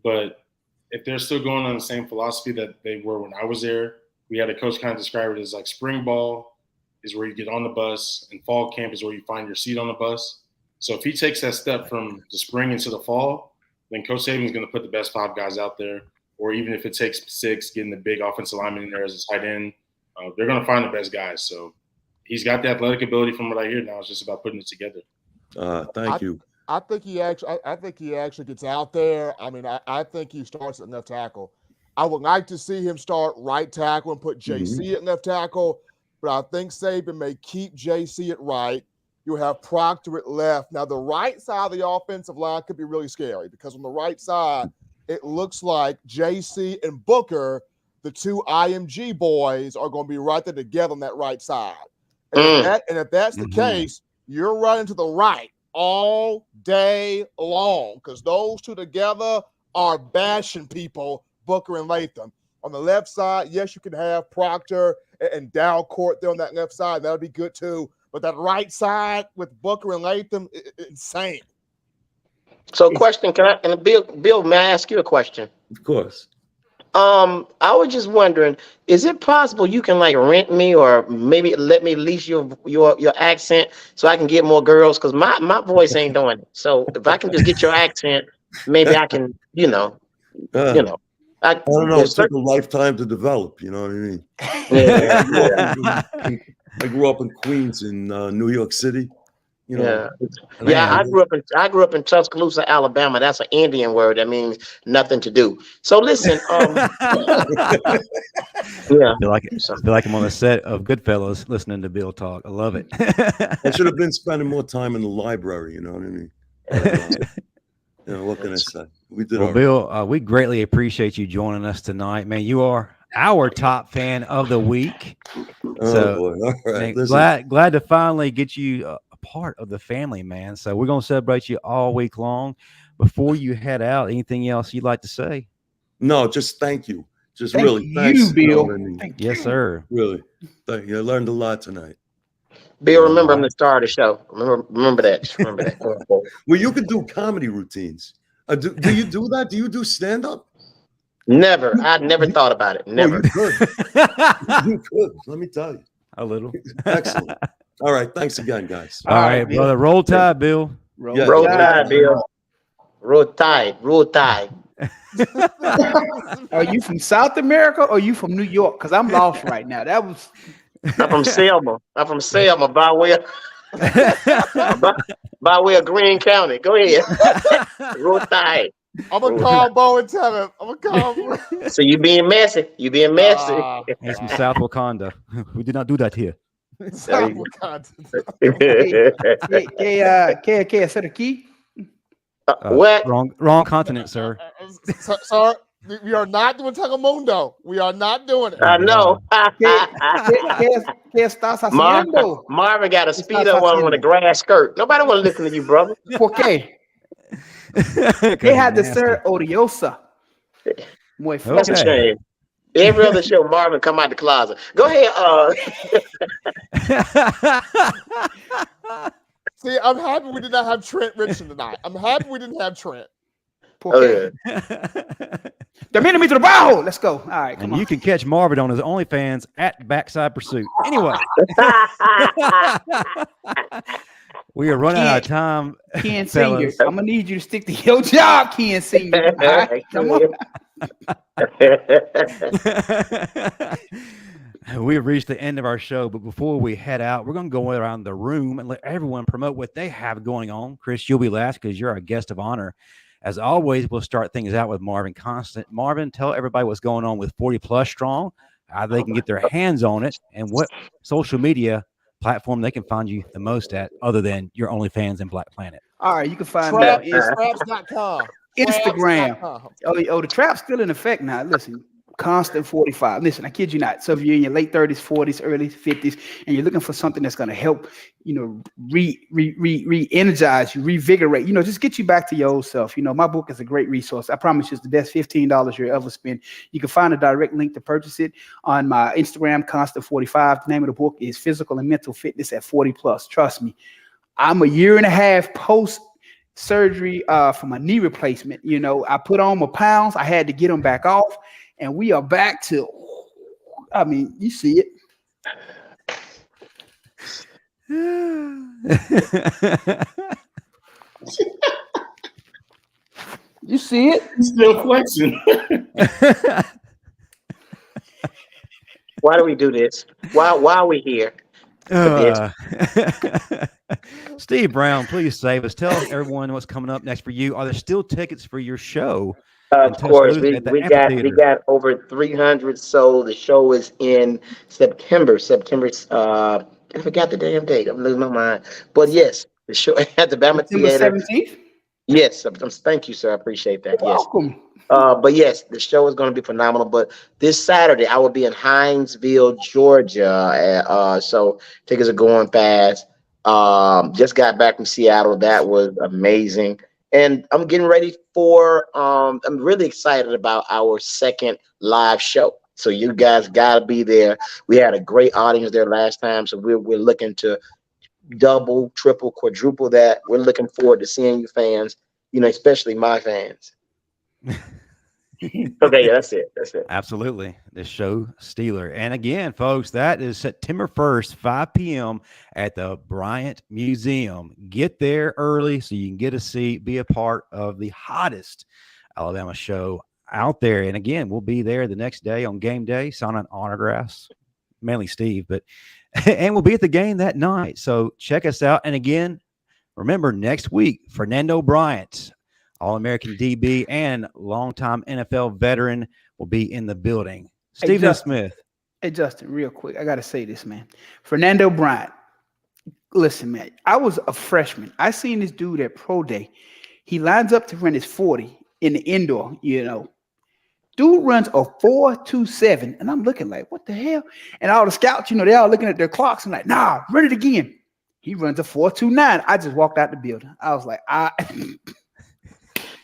but if they're still going on the same philosophy that they were when I was there, we had a coach kind of describe it as like spring ball is where you get on the bus and fall camp is where you find your seat on the bus. So if he takes that step from the spring into the fall, then Coach Saban's going to put the best 5 guys out there, or even if it takes 6, getting the big offensive lineman in there as a tight end, they're going to find the best guys. So he's got the athletic ability from what I hear now. It's just about putting it together. Thank you. I think he actually gets out there. I mean, I think he starts at left tackle. I would like to see him start right tackle and put JC at left tackle, but I think Saban may keep JC at right. You'll have Proctor at left. Now, the right side of the offensive line could be really scary because on the right side, it looks like JC and Booker, the 2 IMG boys, are going to be right there together on that right side. And if that's the case, you're running to the right all day long because those 2 together are bashing people, Booker and Latham. On the left side, yes, you can have Proctor and Dalcourt there on that left side. That'll be good too. But that right side with Booker and Latham, insane. So, question, Bill, may I ask you a question? Of course. I was just wondering, is it possible you can like rent me or maybe let me lease your accent so I can get more girls? Because my voice ain't doing it. So if I can just get your accent, maybe I can, Uh, I I don't know. there's It took a certain, lifetime to develop. You know what I mean? yeah, I grew up in Queens in New York City. You know, yeah. and Yeah, Man. I grew up in Tuscaloosa, Alabama. That's an Indian word. That means nothing to do. So listen, I yeah. feel like So, I feel like I'm on the set of Goodfellas listening to Bill talk. I love it. I should have been spending more time in the library. You know what I mean? You know, what can I say? We did Well, our Bill, we greatly appreciate you joining us tonight, man. You are our top fan of the week. Oh So, boy! All right, man, listen. glad to finally get you a part of the family, man. So we're gonna celebrate you all week long. Before you head out, anything else you'd like to say? No, just thank you. Just Thank really, you, thanks. You know Bill. what I mean? Thank Yes, you. sir. Really, thank you. I learned a lot tonight. Bill, remember All I'm right. the star of the show. Remember that. Just remember that. Going forward. Well, you could do comedy routines. Do you do that? Do you do stand up? Never. I never thought about it. Oh, Never. you could. You could. Let me tell you. A little. Excellent. All right. Thanks again, guys. All right, Bill. brother. Roll Tide, Bill. Yeah, Roll yeah. Tide, Bill. Roll Tide. Roll Tide. Are you from South America or are you from New York? Because I'm lost right now. That was I'm from Selma. By way of by way of Greene County. Go ahead. Roll Tide. I'm gonna call Bo and tell him. I'm gonna call him. So you being messy. You being messy. He's from South Wakanda. We did not do that here. South Wakanda. que hacer aquí. What? Wrong continent, sir. Sir, we are not doing Tagamundo. We are not doing it. I know. ¿Qué estás haciendo? Marvin got a speedo on with a grass skirt. Nobody want to listen to you, brother. ¿Por qué? They had to serve odiosa. Muy That's a Okay. shame. Every other show, Marvin come out the closet. Go ahead. See, I'm happy we did not have Trent Richardson tonight. I'm happy we didn't have Trent. ¿Por Oh, qué? Termina mi trabajo. Let's go. All right, come And on. you can catch Marvin on his OnlyFans at Backside Pursuit. Anyway, we are running out of time. Ken Senior, fellas. I'm gonna need you to stick to your job, Ken Senior. All right, come on. We've reached the end of our show, but before we head out, we're going to go around the room and let everyone promote what they have going on. Chris, you'll be last because you're our guest of honor. As always, we'll start things out with Marvin Constant. Marvin, tell everybody what's going on with 40 Plus Strong, how they can get their hands on it, and what social media platform they can find you the most at, other than your OnlyFans and Black Planet. All right, you can find me on Traps.com. Instagram. Traps.com. Oh, the trap's still in effect now. Listen, Constant 45. Listen, I kid you not. So if you're in your late 30s, 40s, early 50s, and you're looking for something that's going to help, re-energize you, revigorate, just get you back to your old self. My book is a great resource. I promise you it's the best $15 you'll ever spend. You can find a direct link to purchase it on my Instagram, Constant 45. The name of the book is Physical and Mental Fitness at 40 Plus. Trust me, I'm a year and a half post surgery for my knee replacement. I put on my pounds. I had to get them back off. And we are back to, you see it. You see it. He's still flexing. Why do we do this? Why are we here? Steve Brown, please save us. Tell everyone what's coming up next for you. Are there still tickets for your show? Of course, Tuscaloosa we at the got amphitheater? over 300 sold. The show is in September. I forgot the damn date. I'm losing my mind. But yes, the show at the Bama September Theater. 17th. Yes, thank you, sir. I appreciate that. You're Yes. welcome. But yes, the show is going to be phenomenal. But this Saturday, I will be in Hinesville, Georgia. So tickets are going fast. Just got back from Seattle. That was amazing. And I'm getting ready for, I'm really excited about our second live show. So you guys got to be there. We had a great audience there last time. So we're looking to double, triple, quadruple that. We're looking forward to seeing you fans, especially my fans. Okay, yeah, that's it. That's it. Absolutely. The show Steeler. And again, folks, that is September 1st, 5 p.m. at the Bryant Museum. Get there early so you can get a seat, be a part of the hottest Alabama show out there. And again, we'll be there the next day on game day, signing autographs, mainly Steve, but and we'll be at the game that night. So check us out. And again, remember next week, Fernando Bryant, All-American DB and longtime NFL veteran, will be in the building. Stephen Smith. Hey, Justin, real quick. I got to say this, man. Fernando Bryant. Listen, man, I was a freshman. I seen this dude at Pro Day. He lines up to run his 40 in the indoor, Dude runs a 4.27, and I'm looking like, what the hell? And all the scouts, they all looking at their clocks and like, nah, run it again. He runs a 4.29. I just walked out the building. I was like,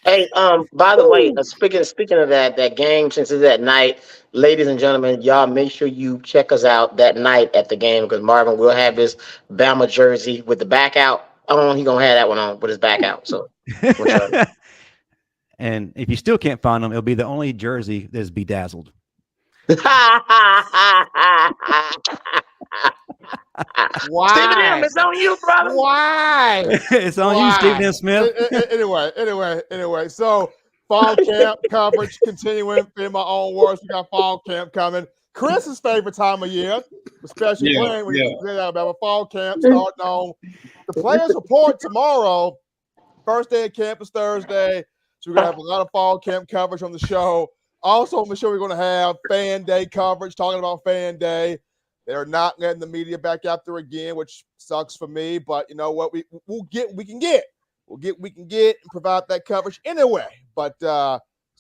Hey, by the way, speaking of that game, since it's at night, ladies and gentlemen, y'all make sure you check us out that night at the game because Marvin will have his Bama jersey with the back out on. He's gonna have that one on with his back out. So and if you still can't find them, it'll be the only jersey that's bedazzled. Why? Stephen M, it's on you, brother. Why? It's on you, Stephen M. Smith. Anyway. So fall camp coverage continuing. In my own words, we got fall camp coming. Chris's favorite time of year, especially playing when you get Alabama fall camp starting on. The players report tomorrow. First day of camp is Thursday. So we're going to have a lot of fall camp coverage on the show. Also, on the show, we're going to have fan day coverage, talking about fan day. They're not letting the media back out there again, which sucks for me. But you know what? We'll get what we can get. We'll get what we can get and provide that coverage anyway. But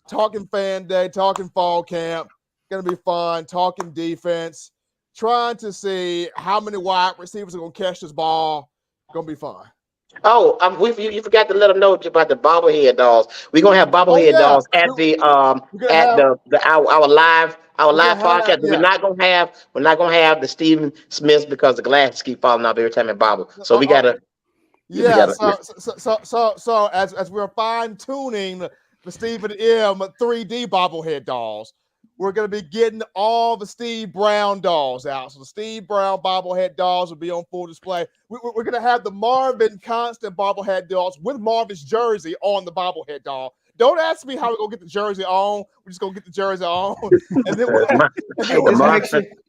talking fan day, talking fall camp, going to be fun. Talking defense, trying to see how many wide receivers are going to catch this ball. Going to be fun. Oh, you forgot to let them know about the bobblehead dolls. We're gonna have bobblehead dolls at our live podcast. We're not gonna have the Stephen Smiths because the glasses keep falling off every time it bobble. So we gotta. So as we're fine tuning the Stephen M 3D bobblehead dolls, we're going to be getting all the Steve Brown dolls out. So the Steve Brown bobblehead dolls will be on full display. We're going to have the Marvin Constant bobblehead dolls with Marvin's jersey on the bobblehead doll. Don't ask me how we're going to get the jersey on. We're just going to get the jersey on. And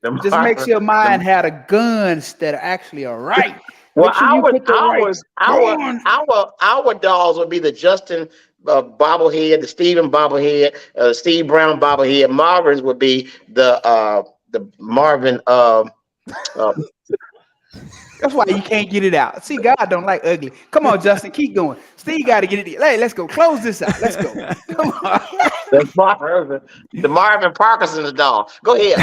then just make sure mine had a guns that are actually right. Well, our dolls will be the Justin bobblehead, the Steven bobblehead, Steve Brown bobblehead. Marvin's would be the Marvin. That's why you can't get it out. See, God don't like ugly. Come on, Justin, keep going. Steve got to get it. Hey, let's go. Close this out. Let's go. Come on. The Marvin Parkinson's doll. Go ahead.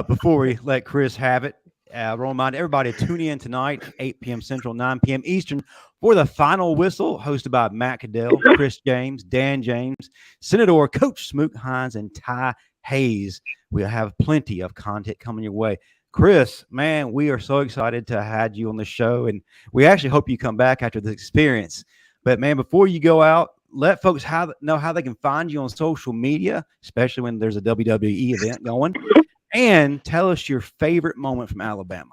Before we let Chris have it, I remind everybody to tune in tonight, 8 p.m. Central, 9 p.m. Eastern, for the Final Whistle, hosted by Matt Caddell, Chris James, Dan James, Senator Coach Smoot Hines, and Ty Hayes. We'll have plenty of content coming your way. Chris, man, we are so excited to have you on the show, and we actually hope you come back after this experience. But, man, before you go out, let folks know how they can find you on social media, especially when there's a WWE event going. And tell us your favorite moment from Alabama.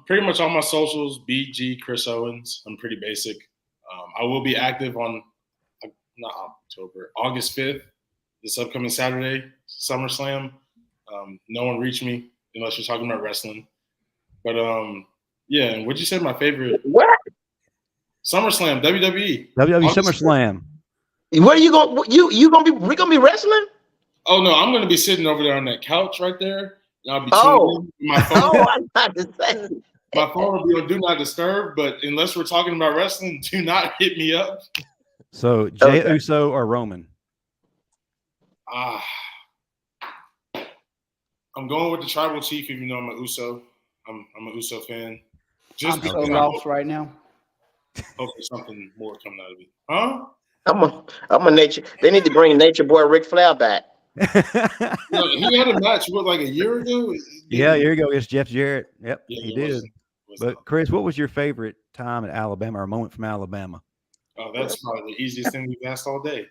Pretty much all my socials, BG Chris Owens. I'm pretty basic. I will be active on August 5th, this upcoming Saturday, SummerSlam. No one reached me unless you're talking about wrestling. But yeah, and what'd you say my favorite? What? SummerSlam, WWE. WWE SummerSlam. Where are you going? We gonna be wrestling? Oh no, I'm gonna be sitting over there on that couch right there. And I'll be tuning in. My phone. I'm not the same. My phone will be on Do Not Disturb, but unless we're talking about wrestling, do not hit me up. So Jey Uso or Roman? I'm going with the tribal chief, even though I'm a Uso. I'm a Uso fan. I'm so lost right now. Hopefully something more coming out of it. Huh? I'm a nature. They need to bring Nature Boy Ric Flair back. He had a match like a year ago. Yeah, a year ago against Jeff Jarrett. Yep, yeah, he did. But Chris, what was your favorite time at Alabama or moment from Alabama? Oh, that's probably the easiest thing we've asked all day.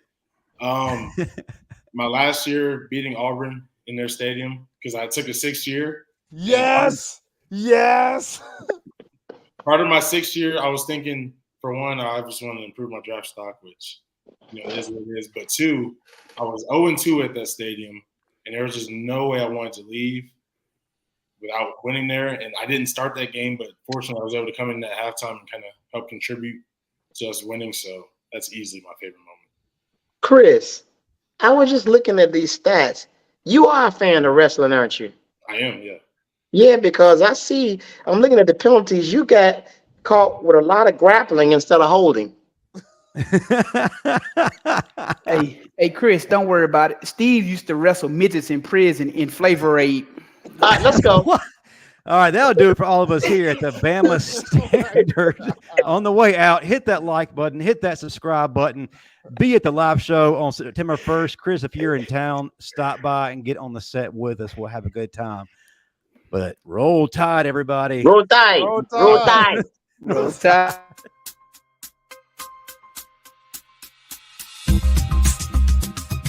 My last year beating Auburn in their stadium because I took a 6th year. Yes. Yes. Part of my 6th year, I was thinking, for one, I just wanted to improve my draft stock, which is what it is. But 2, I was 0-2 at that stadium, and there was just no way I wanted to leave without winning there. And I didn't start that game, but fortunately, I was able to come in at halftime and kind of help contribute to us winning. So that's easily my favorite moment. Chris, I was just looking at these stats. You are a fan of wrestling, aren't you? I am, yeah. Yeah, because I'm looking at the penalties. You got caught with a lot of grappling instead of holding. Hey, Chris, don't worry about it. Steve used to wrestle midgets in prison in Flavor Aid. All right, let's go. All right, that'll do it for all of us here at the Bama Standard. On the way out, hit that like button, hit that subscribe button. Be at the live show on September 1st. Chris, if you're in town, stop by and get on the set with us. We'll have a good time. But roll tide, everybody. Roll Tide. Roll Roll Tide. Tide. Roll Tide.